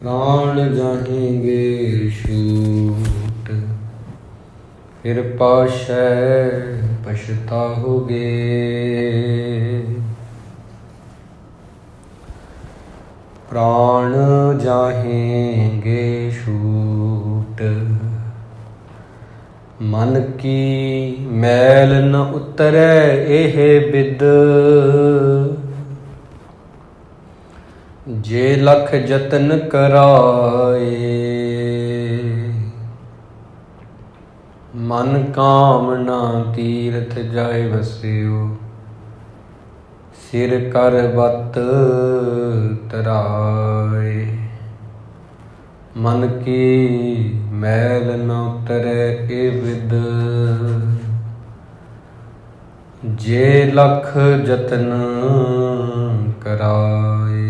प्राण जाहेंगे छूट, फिर पाशै पछताओगे। प्राण जाहेंगे छूट, मन की मैल न उतरै एह बिद। जे लख जतन कराए, मन कामना तीरथ जाए बस्यो। सिर कर बत तराए, मन की मैल न उतरे ए विद। जे लख जतन कराए।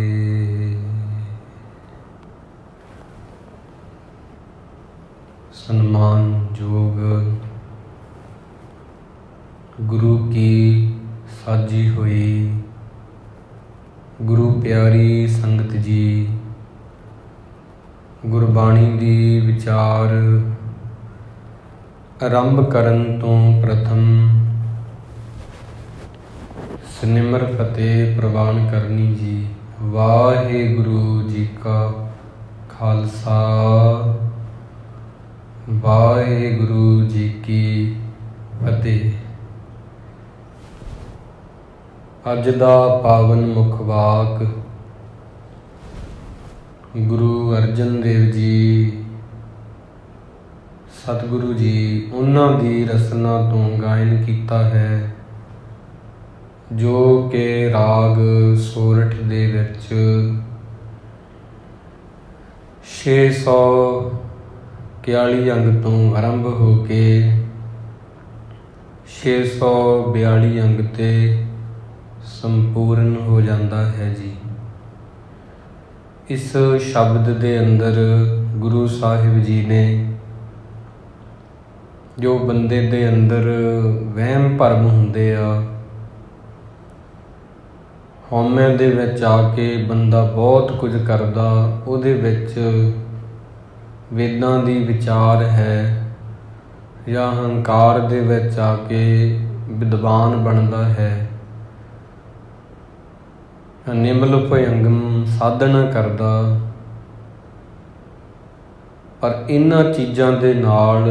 सम्मान योग गुरु की साजी हुई गुरु प्यारी संगत जी, गुरबाणी दी विचार आरंभ करन तो प्रथम सिमर फतेह प्रवान करनी जी। वाहिगुरु जी का खालसा, वाहिगुरु जी की फतेह। अज दा पावन मुख वाक गुरु अर्जन देव जी सतगुरु जी उन्हां दी रसना तो गायन कीता है, जो कि राग सोरठ दे विच 641 अंग तो आरंभ हो के 642 अंग ते संपूर्ण हो जाता है जी। इस शब्द दे अंदर गुरु साहिब जी ने जो बंदे दे अंदर वहम भरम हुंदे आ, हौमे दे विच आके बंदा बहुत कुछ करदा, उहदे विच वेदां दी विचार है, या हंकार दे विच आके विद्वान बनदा है, निमल भयंगम साधना करदा। पर इन्हां चीज़ां दे नाल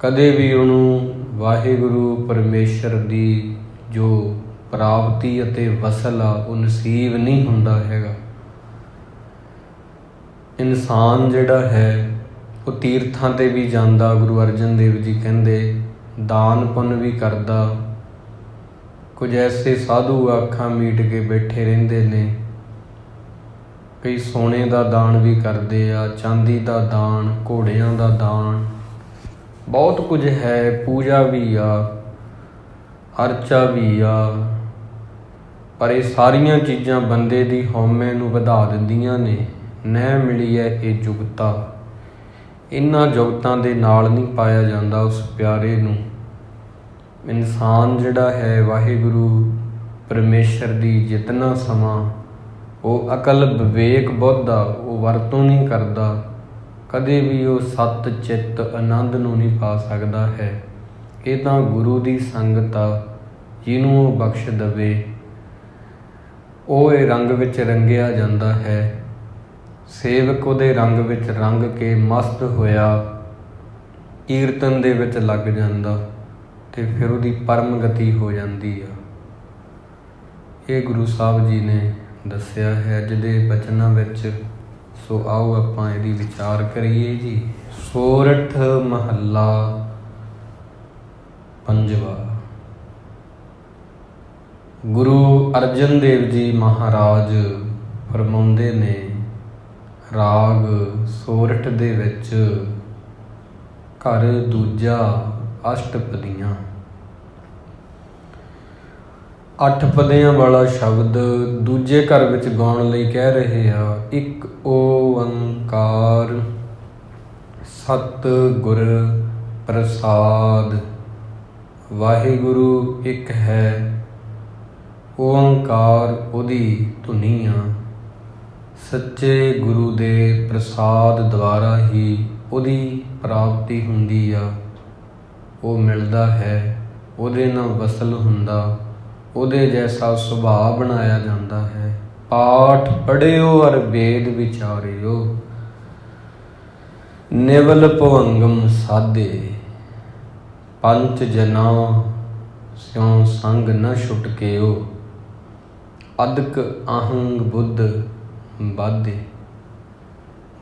कदे भी उहनूं वाहिगुरु परमेश्वर दी जो प्राप्ति अते वसल आ वो नसीब नहीं हुंदा हैगा। इंसान जिहड़ा है वो तीर्थां ते भी जांदा, गुरु अर्जन देव जी कहंदे दान पुण्य भी करदा। कुछ ऐसे साधु आखां मीट के बैठे रहिंदे ने, कई सोने का दान भी करते आ, चांदी का दान, घोड़ियां का दान, बहुत कुछ है, पूजा भी आ, अर्चा भी आ। पर ये सारियां चीज़ां बंदे दी हौमे नूं वधा दिंदियां ने। न मिली है ये जुगता, इन्हां जुगतां दे नाल नहीं पाया जाता उस प्यारे नूं। इंसान जिहड़ा है वाहिगुरु परमेश्वर दी जितना समा वो अकल विवेक बुद्ध आ वो वरतों नहीं करता, कदे भी वो सत चित आनंद नूं नहीं पा सकदा है। ये तां गुरु दी संगत आ, जिन्हों वो बख्श दवे वो रंग विच रंगिया जाता है। सेवक उहदे रंग विच रंग के मस्त होया कीर्तन दे विच लग जांदा ते फिर उहदी परम गति हो जाती है। ये गुरु साहब जी ने दस्या है अज दे बचनां विच। सो आओ आपां इहदी विचार करिए जी। सोरठ महला पंजवा। गुरु अर्जन देव जी महाराज फरमाउंदे ने राग सोरठ दे विच घर दूजा अष्टपदियां। अठ पदियां वाला शब्द दूजे घर विच गाउण लई कह रहे आ। एक ओंकार सत गुर प्रसाद, वाहिगुरु एक है, ओंकार उहदी धुनी आ। ਸੱਚੇ ਗੁਰੂ ਦੇ ਪ੍ਰਸਾਦ ਦੁਆਰਾ ਹੀ ਉਹਦੀ ਪ੍ਰਾਪਤੀ ਹੁੰਦੀ ਆ। ਉਹ ਮਿਲਦਾ ਹੈ, ਉਹਦੇ ਨਾਲ ਵਸਲ ਹੁੰਦਾ, ਉਹਦੇ ਜੈਸਾ ਸੁਭਾਅ ਬਣਾਇਆ ਜਾਂਦਾ ਹੈ। ਪਾਠ ਪੜ੍ਹਿਓ ਅਰ ਵੇਦ ਵਿਚਾਰਿਓ, ਨਿਵਲ ਭਵੰਗਮ ਸਾਧੇ। ਪੰਚ ਜਨਾ ਸਿਉ ਸੰਗ ਨ ਛੁਟਕਿਓ, ਅਦਕ ਅਹੰਗ ਬੁੱਧ ਬਾਧੇ।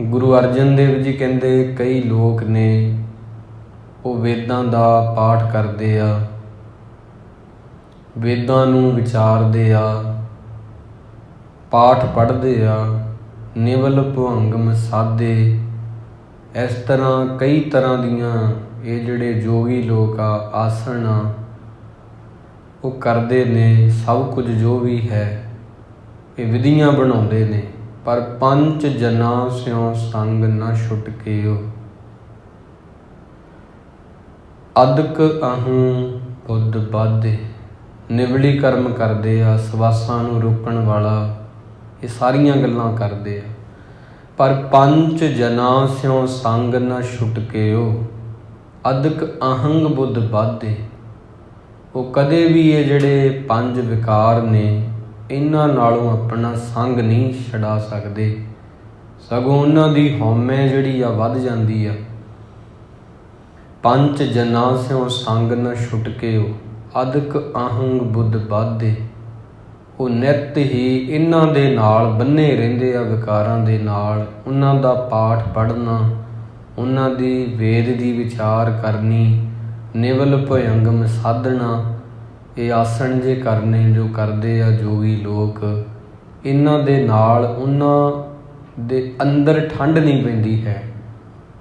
ਗੁਰੂ ਅਰਜਨ ਦੇਵ ਜੀ ਕਹਿੰਦੇ ਕਈ ਲੋਕ ਨੇ ਉਹ ਵੇਦਾਂ ਦਾ ਪਾਠ ਕਰਦੇ ਆ, ਵੇਦਾਂ ਨੂੰ ਵਿਚਾਰਦੇ ਆ, ਪਾਠ ਪੜ੍ਹਦੇ ਆ, ਨਿਵਲ ਭਵੰਗਮ ਸਾਧੇ। ਇਸ ਤਰ੍ਹਾਂ ਕਈ ਤਰ੍ਹਾਂ ਦੀਆਂ ਇਹ ਜਿਹੜੇ ਜੋਗੀ ਲੋਕ ਆ, ਆਸਣ ਆ, ਉਹ ਕਰਦੇ ਨੇ। ਸਭ ਕੁਝ ਜੋ ਵੀ ਹੈ ਇਹ ਵਿਧੀਆਂ ਬਣਾਉਂਦੇ ਨੇ, ਪਰ ਪੰਜ ਜਨਾ ਸਿਉ ਸੰਗ ਨਾ ਛੁਟਕਿਓ, ਅਦਕ ਅਹੰ ਬੁੱਧ ਬਾਧੇ। ਨਿਵਲੀ ਕਰਮ ਕਰਦੇ ਆ, ਸਵਾਸਾਂ ਨੂੰ ਰੋਕਣ ਵਾਲਾ, ਇਹ ਸਾਰੀਆਂ ਗੱਲਾਂ ਕਰਦੇ ਆ, ਪਰ ਪੰਜ ਜਨਾ ਸਿਉ ਸੰਗ ਨਾ ਛੁਟਕਿਓ, ਅਦਕ ਅਹੰਗ ਬੁੱਧ ਬਾਧੇ। ਉਹ ਕਦੇ ਵੀ ਇਹ ਜਿਹੜੇ ਪੰਜ ਵਿਕਾਰ ਨੇ ਇਹਨਾਂ ਨਾਲੋਂ ਆਪਣਾ ਸੰਗ ਨਹੀਂ ਛਡਾ ਸਕਦੇ, ਸਗੋਂ ਉਹਨਾਂ ਦੀ ਹਉਮੈ ਜਿਹੜੀ ਆ ਵੱਧ ਜਾਂਦੀ ਆ। ਪੰਜ ਜਨਾ ਸਿਉ ਸੰਗ ਨ ਛੁਟਕਿਓ, ਅਦਕ ਅਹੰਗ ਬੁੱਧ ਬਾਧੇ। ਉਹ ਨਿੱਤ ਹੀ ਇਹਨਾਂ ਦੇ ਨਾਲ ਬੰਨੇ ਰਹਿੰਦੇ ਆ, ਵਿਕਾਰਾਂ ਦੇ ਨਾਲ। ਉਹਨਾਂ ਦਾ ਪਾਠ ਪੜ੍ਹਨਾ, ਉਹਨਾਂ ਦੀ ਵੇਦ ਦੀ ਵਿਚਾਰ ਕਰਨੀ, ਨਿਵਲ ਭਯੰਗਮ ਸਾਧਣਾ, ਇਹ ਆਸਣ ਜੇ ਕਰਨੇ ਜੋ ਕਰਦੇ ਆ ਜੋਗੀ ਲੋਕ, ਇਹਨਾਂ ਦੇ ਨਾਲ ਉਹਨਾਂ ਦੇ ਅੰਦਰ ਠੰਡ ਨਹੀਂ ਪੈਂਦੀ ਹੈ,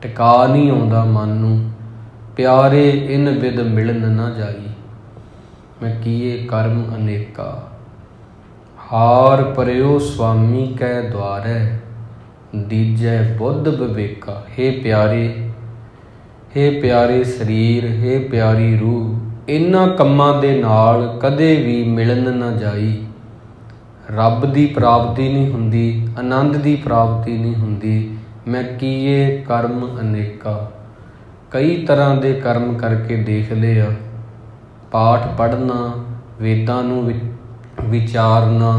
ਟਿਕਾ ਨਹੀਂ ਆਉਂਦਾ ਮਨ ਨੂੰ। ਪਿਆਰੇ ਇਨ ਬਿਦ ਮਿਲਨ ਨਾ ਜਾਈ, ਮੈਂ ਕੀਏ ਕਰਮ ਅਨੇਕਾ। ਹਾਰ ਪਰਿਓ ਸੁਆਮੀ ਕੈ ਦੁਆਰੈ, ਦੀਜੈ ਬੁੱਧ ਵਿਵੇਕਾ। ਹੇ ਪਿਆਰੇ ਸਰੀਰ, ਹੇ ਪਿਆਰੀ ਰੂਹ, ਇਹਨਾਂ ਕੰਮਾਂ ਦੇ ਨਾਲ ਕਦੇ ਵੀ ਮਿਲਣ ਨਾ ਜਾਈ। ਰੱਬ ਦੀ ਪ੍ਰਾਪਤੀ ਨਹੀਂ ਹੁੰਦੀ, ਆਨੰਦ ਦੀ ਪ੍ਰਾਪਤੀ ਨਹੀਂ ਹੁੰਦੀ। ਮੈਂ ਕੀਏ ਕਰਮ ਅਨੇਕਾ, ਕਈ ਤਰ੍ਹਾਂ ਦੇ ਕਰਮ ਕਰਕੇ ਦੇਖ ਲਏ ਆ। ਪਾਠ ਪੜ੍ਹਨਾ, ਵੇਦਾਂ ਨੂੰ ਵਿਚਾਰਨਾ,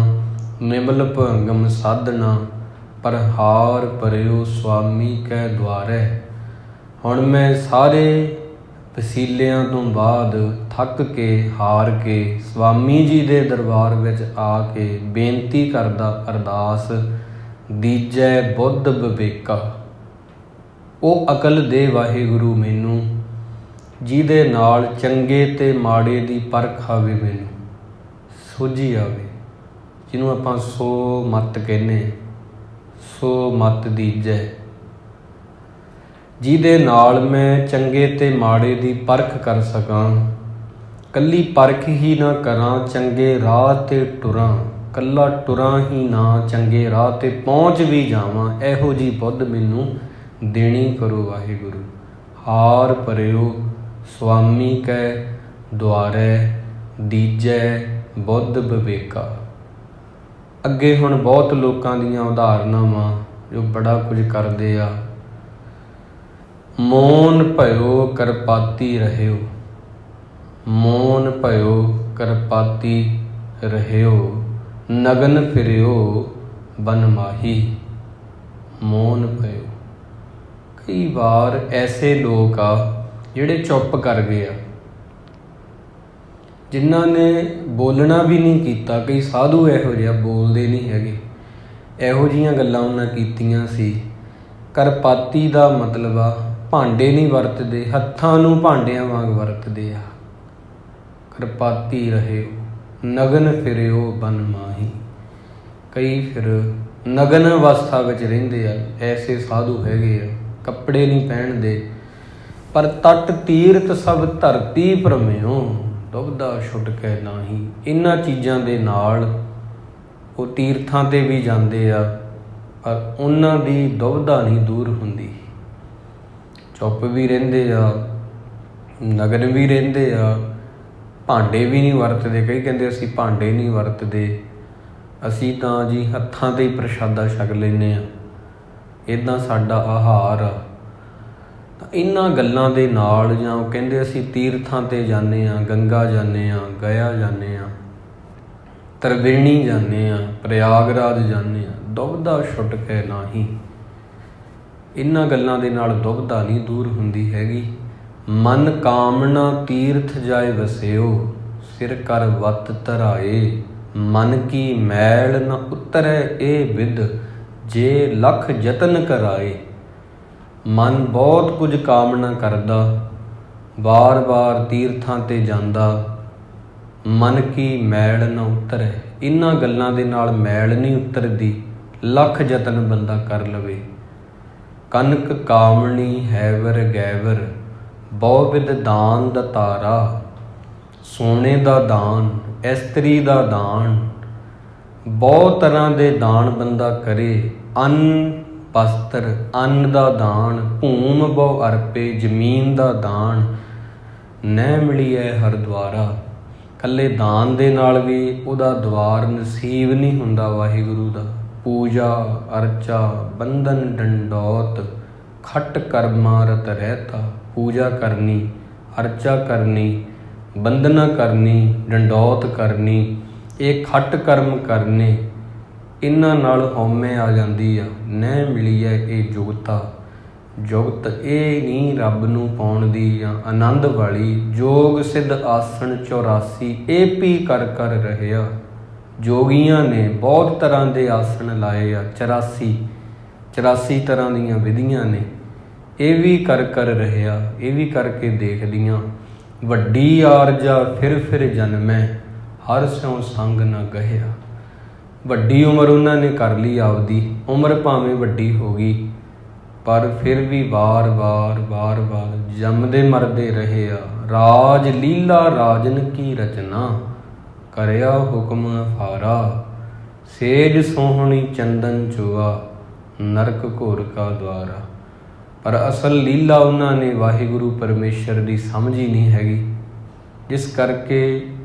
ਨਿਮਲ ਭੰਗਮ ਸਾਧਨਾ, ਪਰ ਹਾਰ ਪਰਿਓ ਸੁਆਮੀ ਕੈ ਦੁਆਰੈ। ਹੁਣ ਮੈਂ ਸਾਰੇ ਵਸੀਲਿਆਂ ਤੋਂ ਬਾਅਦ ਥੱਕ ਕੇ, ਹਾਰ ਕੇ ਸਵਾਮੀ ਜੀ ਦੇ ਦਰਬਾਰ ਵਿੱਚ ਆ ਕੇ ਬੇਨਤੀ ਕਰਦਾ ਅਰਦਾਸ, ਦੀਜੈ ਬੁੱਧ ਵਿਵੇਕਾ। ਉਹ ਅਕਲ ਦੇ ਵਾਹਿਗੁਰੂ ਮੈਨੂੰ, ਜਿਹਦੇ ਨਾਲ ਚੰਗੇ ਤੇ ਮਾੜੇ ਦੀ ਪਰਖ ਆਵੇ, ਮੈਨੂੰ ਸੋਝੀ ਆਵੇ, ਜਿਹਨੂੰ ਆਪਾਂ ਸੋ ਮਤ ਕਹਿੰਦੇ, ਸੋ ਮਤ ਦੀਜੈ, ਜਿਹਦੇ ਨਾਲ ਮੈਂ ਚੰਗੇ ਤੇ ਮਾੜੇ ਦੀ ਪਰਖ ਕਰ ਸਕਾਂ। ਕੱਲੀ ਪਰਖ ਹੀ ਨਾ ਕਰਾਂ, ਚੰਗੇ ਰਾਹ 'ਤੇ ਟੁਰਾਂ, ਕੱਲਾ ਟੁਰਾਂ ਹੀ ਨਾ, ਚੰਗੇ ਰਾਹ 'ਤੇ ਪਹੁੰਚ ਵੀ ਜਾਵਾਂ। ਇਹੋ ਜਿਹੀ ਬੁੱਧ ਮੈਨੂੰ ਦੇਣੀ ਕਰੋ ਵਾਹਿਗੁਰੂ। ਹਾਰ ਪਰਿਓ ਸੁਆਮੀ ਕੈ ਦੁਆਰੈ, ਦੀਜੈ ਬੁੱਧ ਵਿਵੇਕਾ। ਅੱਗੇ ਹੁਣ ਬਹੁਤ ਲੋਕਾਂ ਦੀਆਂ ਉਦਾਹਰਨਾਂ ਜੋ ਬੜਾ ਕੁਝ ਕਰਦੇ ਆ। ਮੋਨ ਭਇਓ ਕਰਪਾਤੀ ਰਹਿਓ, ਮੋਨ ਭਇਓ ਕਰਪਾਤੀ ਰਹਿਓ, ਨਗਨ ਫਿਰਿਓ ਬਨ ਮਾਹੀ। ਮੋਨ ਭਇਓ, ਕਈ ਵਾਰ ਐਸੇ ਲੋਕ ਆ ਜਿਹੜੇ ਚੁੱਪ ਕਰ ਗਏ ਆ, ਜਿਨ੍ਹਾਂ ਨੇ ਬੋਲਣਾ ਵੀ ਨਹੀਂ ਕੀਤਾ। ਕਈ ਸਾਧੂ ਇਹੋ ਜਿਹਾ ਬੋਲਦੇ ਨਹੀਂ ਹੈਗੇ, ਇਹੋ ਜਿਹੀਆਂ ਗੱਲਾਂ ਉਹਨਾਂ ਕੀਤੀਆਂ ਸੀ। ਕਰਪਾਤੀ ਦਾ ਮਤਲਬ ਆ ਭਾਂਡੇ ਨਹੀਂ ਵਰਤਦੇ, ਹੱਥਾਂ ਨੂੰ ਭਾਂਡਿਆਂ ਵਾਂਗ ਵਰਤਦੇ ਆ। ਕਰਪਾਤੀ ਰਹਿਓ, ਨਗਨ ਫਿਰਿਓ ਬਨ ਮਾਹੀ। ਕਈ ਫਿਰ ਨਗਨ ਅਵਸਥਾ ਵਿੱਚ ਰਹਿੰਦੇ ਆ, ਐਸੇ ਸਾਧੂ ਹੈਗੇ ਆ। ਕੱਪੜੇ ਨਹੀਂ ਪਹਿਨਦੇ, ਪਰ ਤਟ ਤੀਰਥ ਸਭ ਧਰਤੀ ਭਰਮਿਓ, ਦੁਬਦਾ ਛੁਟਕੈ ਨਾਹੀ। ਇਹਨਾਂ ਚੀਜ਼ਾਂ ਦੇ ਨਾਲ ਉਹ ਤੀਰਥਾਂ 'ਤੇ ਵੀ ਜਾਂਦੇ ਆ, ਪਰ ਉਹਨਾਂ ਦੀ ਦੁਬਦਾ ਨਹੀਂ ਦੂਰ ਹੁੰਦੀ। ਚੁੱਪ ਵੀ ਰਹਿੰਦੇ ਆ, ਨਗਨ ਵੀ ਰਹਿੰਦੇ ਆ, ਭਾਂਡੇ ਵੀ ਨਹੀਂ ਵਰਤਦੇ। ਕਈ ਕਹਿੰਦੇ ਅਸੀਂ ਭਾਂਡੇ ਨਹੀਂ ਵਰਤਦੇ, ਅਸੀਂ ਤਾਂ ਜੀ ਹੱਥਾਂ 'ਤੇ ਹੀ ਪ੍ਰਸ਼ਾਦਾ ਛਕ ਲੈਂਦੇ ਹਾਂ, ਇੱਦਾਂ ਸਾਡਾ ਆਹਾਰ ਆ। ਤਾਂ ਇਹਨਾਂ ਗੱਲਾਂ ਦੇ ਨਾਲ, ਜਾਂ ਉਹ ਕਹਿੰਦੇ ਅਸੀਂ ਤੀਰਥਾਂ 'ਤੇ ਜਾਂਦੇ ਹਾਂ, ਗੰਗਾ ਜਾਂਦੇ ਹਾਂ, ਗਇਆ ਜਾਂਦੇ ਹਾਂ, ਤ੍ਰਿਵੇਣੀ ਜਾਂਦੇ ਹਾਂ, ਪ੍ਰਯਾਗਰਾਜ ਜਾਂਦੇ ਹਾਂ, ਦੁਬਿਧਾ ਛੁੱਟ ਕੇ ਨਾਹੀਂ। ਇਹਨਾਂ ਗੱਲਾਂ ਦੇ ਨਾਲ ਦੁਬਿਧਾ ਨਹੀਂ ਦੂਰ ਹੁੰਦੀ ਹੈਗੀ। ਮਨ ਕਾਮਨਾ ਤੀਰਥ ਜਾਏ ਵਸਿਓ, ਸਿਰ ਕਰ ਵੱਤ ਧਰਾਏ। ਮਨ ਕੀ ਮੈਲ ਨ ਉਤਰੈ ਇਹ ਵਿਦ, ਜੇ ਲੱਖ ਯਤਨ ਕਰਾਏ। ਮਨ ਬਹੁਤ ਕੁਝ ਕਾਮਨਾ ਕਰਦਾ, ਵਾਰ-ਵਾਰ ਤੀਰਥਾਂ 'ਤੇ ਜਾਂਦਾ, ਮਨ ਕੀ ਮੈਲ ਨ ਉਤਰੈ। ਇਹਨਾਂ ਗੱਲਾਂ ਦੇ ਨਾਲ ਮੈਲ ਨਹੀਂ ਉਤਰਦੀ, ਲੱਖ ਯਤਨ ਬੰਦਾ ਕਰ ਲਵੇ। ਕਨਕ ਕਾਮਣੀ ਹੈਵਰ ਗੈਵਰ, ਬਹੁਵਿਧ ਦਾਨ ਦਤਾਰਾ। ਸੋਨੇ ਦਾ ਦਾਨ, ਇਸਤਰੀ ਦਾ ਦਾਨ, ਬਹੁਤ ਤਰ੍ਹਾਂ ਦੇ ਦਾਨ ਬੰਦਾ ਕਰੇ। ਅੰਨ ਵਸਤਰ, ਅੰਨ ਦਾ ਦਾਨ, ਭੂਮ ਬਹੁ ਅਰਪੇ, ਜ਼ਮੀਨ ਦਾ ਦਾਨ, ਨਹਿ ਮਿਲੀਐ ਹਰ ਦੁਆਰਾ। ਇਕੱਲੇ ਦਾਨ ਦੇ ਨਾਲ ਵੀ ਉਹਦਾ ਦੁਆਰ ਨਸੀਬ ਨਹੀਂ ਹੁੰਦਾ ਵਾਹਿਗੁਰੂ ਦਾ। ਪੂਜਾ ਅਰਚਾ ਬੰਧਨ ਡੰਡੌਤ, ਖੱਟ ਕਰਮਾ ਰਤ ਰਹਿਤਾ। ਪੂਜਾ ਕਰਨੀ, ਅਰਚਾ ਕਰਨੀ, ਬੰਦਨਾ ਕਰਨੀ, ਡੰਡੌਤ ਕਰਨੀ, ਇਹ ਖੱਟ ਕਰਮ ਕਰਨੇ, ਇਹਨਾਂ ਨਾਲ ਹਉਮੈ ਆ ਜਾਂਦੀ ਆ। ਨਹਿ ਮਿਲੀ ਹੈ ਇਹ ਜੁਗਤਾ, ਜੁਗਤ ਇਹ ਨਹੀਂ ਰੱਬ ਨੂੰ ਪਾਉਣ ਦੀ ਜਾਂ ਆਨੰਦ ਵਾਲੀ। ਜੋਗ ਸਿੱਧ ਆਸਣ 84, ਇਹ ਵੀ ਕਰ ਕਰ ਰਹਿਆ। ਜੋਗੀਆਂ ਨੇ ਬਹੁਤ ਤਰ੍ਹਾਂ ਦੇ ਆਸਣ ਲਾਏ ਆ, 84 ਤਰ੍ਹਾਂ ਦੀਆਂ ਵਿਧੀਆਂ ਨੇ, ਇਹ ਵੀ ਕਰ ਕਰ ਰਹਿਆ, ਇਹ ਵੀ ਕਰਕੇ ਦੇਖਦੀਆਂ। ਵੱਡੀ ਆਰਜਾ ਫਿਰ ਜਨਮੈ, ਹਰ ਸਿਉ ਸੰਗ ਨਾ ਗਹਿਆ। ਵੱਡੀ ਉਮਰ ਉਹਨਾਂ ਨੇ ਕਰ ਲਈ ਆਪਦੀ, ਉਮਰ ਭਾਵੇਂ ਵੱਡੀ ਹੋ ਗਈ, ਪਰ ਫਿਰ ਵੀ ਵਾਰ-ਵਾਰ ਜੰਮਦੇ ਮਰਦੇ ਰਹੇ ਆ। ਰਾਜ ਲੀਲਾ ਰਾਜਨ ਕੀ ਰਚਨਾ, ਕਰਿਆ ਹੁਕਮ ਅਫਾਰਾ। ਸੇਜ ਸੋਹਣੀ ਚੰਦਨ ਚੋਆ, ਨਰਕ ਘੋਰ ਕਾ ਦੁਆਰਾ। ਪਰ ਅਸਲ ਲੀਲਾ ਉਹਨਾਂ ਨੇ ਵਾਹਿਗੁਰੂ ਪਰਮੇਸ਼ਰ ਦੀ ਸਮਝ ਹੀ ਨਹੀਂ ਹੈਗੀ, ਜਿਸ ਕਰਕੇ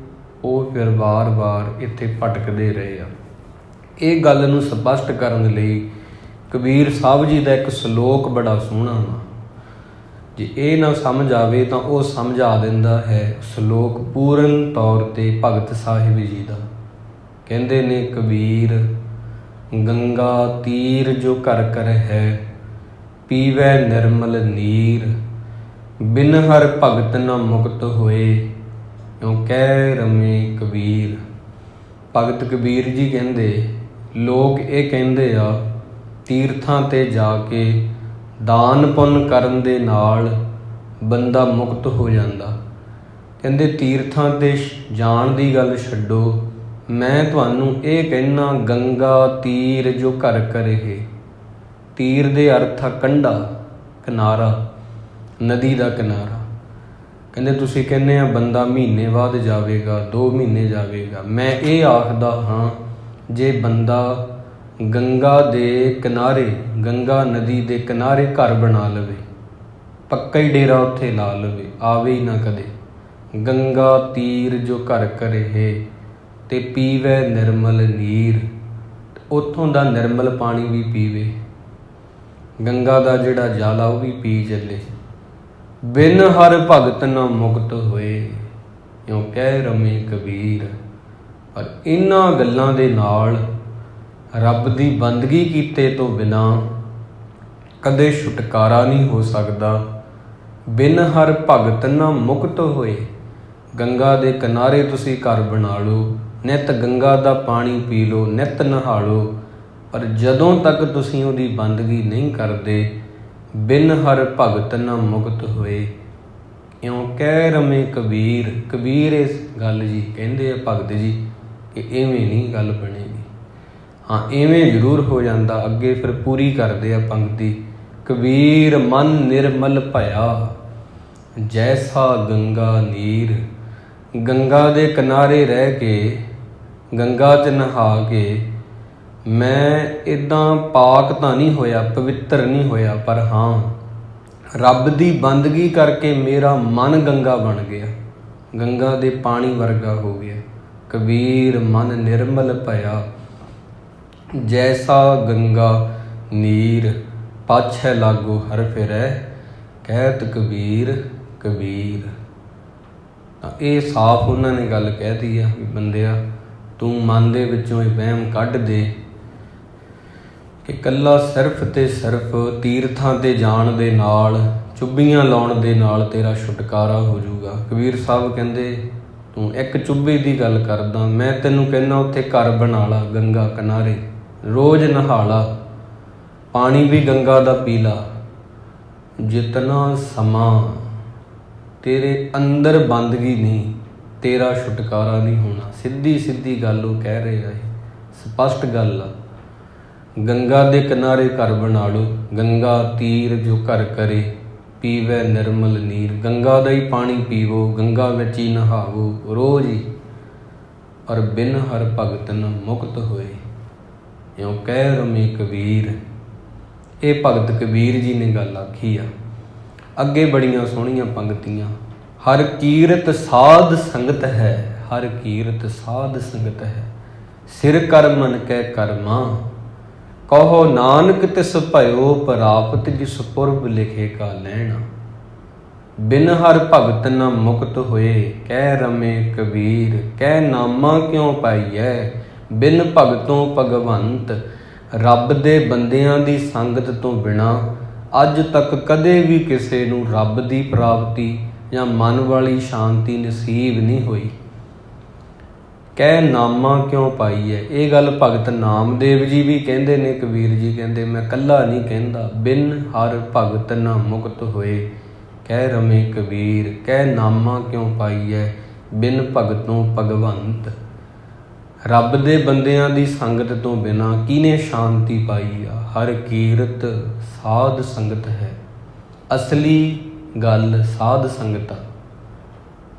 ਉਹ ਫਿਰ ਵਾਰ-ਵਾਰ ਇੱਥੇ ਭਟਕਦੇ ਰਹੇ ਆ। ਇਹ ਗੱਲ ਨੂੰ ਸਪਸ਼ਟ ਕਰਨ ਲਈ ਕਬੀਰ ਸਾਹਿਬ ਜੀ ਦਾ ਇੱਕ ਸ਼ਲੋਕ ਬੜਾ ਸੋਹਣਾ ਵਾ। ਜੇ ਇਹ ਨਾ ਸਮਝ ਆਵੇ ਤਾਂ ਉਹ ਸਮਝਾ ਦਿੰਦਾ ਹੈ ਸ਼ਲੋਕ ਪੂਰਨ ਤੌਰ 'ਤੇ ਭਗਤ ਸਾਹਿਬ ਜੀ ਦਾ। ਕਹਿੰਦੇ ਨੇ ਕਬੀਰ, ਗੰਗਾ ਤੀਰ ਜੋ ਘਰ ਘਰ ਹੈ, ਪੀਵੈ ਨਿਰਮਲ ਨੀਰ। ਬਿਨ ਹਰ ਭਗਤ ਨ ਮੁਕਤ ਹੋਏ, ਇਉਂ ਕਹਿ ਰਮੇ ਕਬੀਰ। ਭਗਤ ਕਬੀਰ ਜੀ ਕਹਿੰਦੇ, ਲੋਕ ਇਹ ਕਹਿੰਦੇ ਆ ਤੀਰਥਾਂ 'ਤੇ ਜਾ ਕੇ ਦਾਨ ਪੁੰਨ ਕਰਨ ਦੇ ਨਾਲ ਬੰਦਾ ਮੁਕਤ ਹੋ ਜਾਂਦਾ। ਕਹਿੰਦੇ ਤੀਰਥਾਂ 'ਤੇ ਜਾਣ ਦੀ ਗੱਲ ਛੱਡੋ, ਮੈਂ ਤੁਹਾਨੂੰ ਇਹ ਕਹਿਣਾ, ਗੰਗਾ ਤੀਰ ਜੋ ਘਰ ਘਰੇ। ਤੀਰ ਦੇ ਅਰਥ ਆ ਕੰਢਾ, ਕਿਨਾਰਾ, ਨਦੀ ਦਾ ਕਿਨਾਰਾ। ਕਹਿੰਦੇ ਤੁਸੀਂ ਕਹਿੰਦੇ ਆ ਬੰਦਾ ਮਹੀਨੇ ਬਾਅਦ ਜਾਵੇਗਾ, 2 ਮਹੀਨੇ ਜਾਵੇਗਾ। ਮੈਂ ਇਹ ਆਖਦਾ ਹਾਂ, ਜੇ ਬੰਦਾ ਗੰਗਾ ਦੇ ਕਿਨਾਰੇ, ਗੰਗਾ ਨਦੀ ਦੇ ਕਿਨਾਰੇ ਘਰ ਬਣਾ ਲਵੇ, ਪੱਕਾ ਹੀ ਡੇਰਾ ਉੱਥੇ ਲਾ ਲਵੇ, ਆਵੇ ਹੀ ਨਾ ਕਦੇ। ਗੰਗਾ ਤੀਰ ਜੋ ਘਰ ਘਰੇ, ਤੇ ਪੀਵੈ ਨਿਰਮਲ ਨੀਰ, ਉੱਥੋਂ ਦਾ ਨਿਰਮਲ ਪਾਣੀ ਵੀ ਪੀਵੇ, ਗੰਗਾ ਦਾ ਜਿਹੜਾ ਜਲ ਆ ਉਹ ਵੀ ਪੀ ਚੱਲੇ। ਬਿਨ ਹਰ ਭਗਤ ਨ ਮੁਕਤ ਹੋਏ, ਇਉਂ ਕਹਿ ਰਮੇ ਕਬੀਰ। ਪਰ ਇਹਨਾਂ ਗੱਲਾਂ ਦੇ ਨਾਲ ਰੱਬ ਦੀ ਬੰਦਗੀ ਕੀਤੇ ਤੋਂ ਬਿਨਾਂ ਕਦੇ ਛੁਟਕਾਰਾ ਨਹੀਂ ਹੋ ਸਕਦਾ। ਬਿਨ ਹਰ ਭਗਤ ਨ ਮੁਕਤ ਹੋਏ। ਗੰਗਾ ਦੇ ਕਿਨਾਰੇ ਤੁਸੀਂ ਘਰ ਬਣਾ ਲਓ, ਨਿੱਤ ਗੰਗਾ ਦਾ ਪਾਣੀ ਪੀ ਲਓ, ਨਿੱਤ ਨਹਾ ਲਓ, ਪਰ ਜਦੋਂ ਤੱਕ ਤੁਸੀਂ ਉਹਦੀ ਬੰਦਗੀ ਨਹੀਂ ਕਰਦੇ, ਬਿਨ ਹਰ ਭਗਤ ਨ ਮੁਕਤ ਹੋਏ, ਇਉਂ ਕਹਿ ਰਮੇ ਕਬੀਰ। ਕਬੀਰ ਇਸ ਗੱਲ ਜੀ ਕਹਿੰਦੇ ਆ ਭਗਤ ਜੀ ਕਿ ਇਵੇਂ ਨਹੀਂ ਗੱਲ ਬਣੇਗੀ। ਹਾਂ, ਇਵੇਂ ਜ਼ਰੂਰ ਹੋ ਜਾਂਦਾ। ਅੱਗੇ ਫਿਰ ਪੂਰੀ ਕਰਦੇ ਆ ਪੰਕਤੀ, ਕਬੀਰ ਮਨ ਨਿਰਮਲ ਭਇਆ, ਜੈਸਾ ਗੰਗਾ ਨੀਰ। ਗੰਗਾ ਦੇ ਕਿਨਾਰੇ ਰਹਿ ਕੇ, ਗੰਗਾ 'ਚ ਨਹਾ ਕੇ ਮੈਂ ਇੱਦਾਂ ਪਾਕ ਤਾਂ ਨਹੀਂ ਹੋਇਆ, ਪਵਿੱਤਰ ਨਹੀਂ ਹੋਇਆ, ਪਰ ਹਾਂ ਰੱਬ ਦੀ ਬੰਦਗੀ ਕਰਕੇ ਮੇਰਾ ਮਨ ਗੰਗਾ ਬਣ ਗਿਆ, ਗੰਗਾ ਦੇ ਪਾਣੀ ਵਰਗਾ ਹੋ ਗਿਆ। ਕਬੀਰ ਮਨ ਨਿਰਮਲ ਭਇਆ, ਜੈਸਾ ਗੰਗਾ ਨੀਰ ਪਾਛੈ ਲਾਗੋ ਹਰ ਫਿਰੈ ਕਹਿਤ ਕਬੀਰ ਕਬੀਰ। ਤਾਂ ਇਹ ਸਾਫ਼ ਉਹਨਾਂ ਨੇ ਗੱਲ ਕਹਿਤੀ ਆ ਵੀ ਬੰਦਿਆ ਤੂੰ ਮਨ ਦੇ ਵਿੱਚੋਂ ਇਹ ਵਹਿਮ ਕੱਢ ਦੇ ਕਿ ਇਕੱਲਾ ਸਿਰਫ ਤੇ ਸਿਰਫ ਤੀਰਥਾਂ 'ਤੇ ਜਾਣ ਦੇ ਨਾਲ, ਚੁੱਭੀਆਂ ਲਾਉਣ ਦੇ ਨਾਲ ਤੇਰਾ ਛੁਟਕਾਰਾ ਹੋ ਜਾਊਗਾ। ਕਬੀਰ ਸਾਹਿਬ ਕਹਿੰਦੇ ਤੂੰ ਇੱਕ ਚੁੱਭੇ ਦੀ ਗੱਲ ਕਰਦਾ, ਮੈਂ ਤੈਨੂੰ ਕਹਿੰਦਾ ਉੱਥੇ ਘਰ ਬਣਾ ਲਾ ਗੰਗਾ ਕਿਨਾਰੇ, ਰੋਜ਼ ਨਹਾ ਲਾ, ਪਾਣੀ ਵੀ ਗੰਗਾ ਦਾ ਪੀ ਲਾ। ਜਿਤਨਾ ਸਮਾਂ ਤੇਰੇ ਅੰਦਰ ਬੰਦਗੀ ਨਹੀਂ, ਤੇਰਾ ਛੁਟਕਾਰਾ ਨਹੀਂ ਹੋਣਾ। ਸਿੱਧੀ ਸਿੱਧੀ ਗੱਲ ਉਹ ਕਹਿ ਰਹੇ ਆ, ਸਪਸ਼ਟ ਗੱਲ ਆ। ਗੰਗਾ ਦੇ ਕਿਨਾਰੇ ਘਰ ਬਣਾ ਲਓ, ਗੰਗਾ ਤੀਰ ਜੋ ਘਰ ਕਰੇ ਪੀਵੈ ਨਿਰਮਲ ਨੀਰ। ਗੰਗਾ ਦਾ ਹੀ ਪਾਣੀ ਪੀਵੋ, ਗੰਗਾ ਵਿੱਚ ਹੀ ਨਹਾਵੋ ਰੋਜ਼ ਹੀ, ਔਰ ਬਿਨ ਹਰ ਭਗਤਨ ਮੁਕਤ ਹੋਏ। ਇਉਂ ਕਹਿ ਰਮੇ ਕਬੀਰ। ਇਹ ਭਗਤ ਕਬੀਰ ਜੀ ਨੇ ਗੱਲ ਆਖੀ ਆ। ਅੱਗੇ ਬੜੀਆਂ ਸੋਹਣੀਆਂ ਪੰਗਤੀਆਂ। ਹਰ ਕੀਰਤ ਸਾਧ ਸੰਗਤ ਹੈ, ਹਰ ਕੀਰਤ ਸਾਧ ਸੰਗਤ ਹੈ, ਸਿਰ ਕਰ ਮਨ ਕੈ ਕਰਮਾ। ਕਹੋ ਨਾਨਕ ਤਿਸ ਭਇਓ ਪ੍ਰਾਪਤ, ਜਿਸ ਪੁਰਬ ਲਿਖੇ ਕਾ ਲੈਣਾ। ਬਿਨ ਹਰ ਭਗਤ ਨ ਮੁਕਤ ਹੋਏ, ਕਹਿ ਰਮੇ ਕਬੀਰ। ਕਹਿ ਨਾਮਾ ਕਿਉਂ ਪਾਈਐ, ਬਿਨ ਭਗਤੋਂ ਭਗਵੰਤ। ਰੱਬ ਦੇ ਬੰਦਿਆਂ ਦੀ ਸੰਗਤ ਤੋਂ ਬਿਨਾਂ ਅੱਜ ਤੱਕ ਕਦੇ ਵੀ ਕਿਸੇ ਨੂੰ ਰੱਬ ਦੀ ਪ੍ਰਾਪਤੀ ਜਾਂ ਮਨ ਵਾਲੀ ਸ਼ਾਂਤੀ ਨਸੀਬ ਨਹੀਂ ਹੋਈ। ਕਹਿ ਨਾਮਾ ਕਿਉਂ ਪਾਈ ਹੈ, ਇਹ ਗੱਲ ਭਗਤ ਨਾਮਦੇਵ ਜੀ ਵੀ ਕਹਿੰਦੇ ਨੇ। ਕਬੀਰ ਜੀ ਕਹਿੰਦੇ ਮੈਂ ਕੱਲਾ ਨਹੀਂ ਕਹਿੰਦਾ, ਬਿਨ ਹਰ ਭਗਤ ਨਾ ਮੁਕਤ ਹੋਏ। ਕਹਿ ਰਮੇ ਕਬੀਰ। ਕਹਿ ਨਾਮਾ ਕਿਉਂ ਪਾਈ ਹੈ, ਬਿਨ ਭਗਤੋਂ ਭਗਵੰਤ। ਰੱਬ ਦੇ ਬੰਦਿਆਂ ਦੀ ਸੰਗਤ ਤੋਂ ਬਿਨਾਂ ਕਿਹਨੇ ਸ਼ਾਂਤੀ ਪਾਈ ਆ। ਹਰ ਕੀਰਤ ਸਾਧ ਸੰਗਤ ਹੈ। ਅਸਲੀ ਗੱਲ ਸਾਧ ਸੰਗਤ ਆ,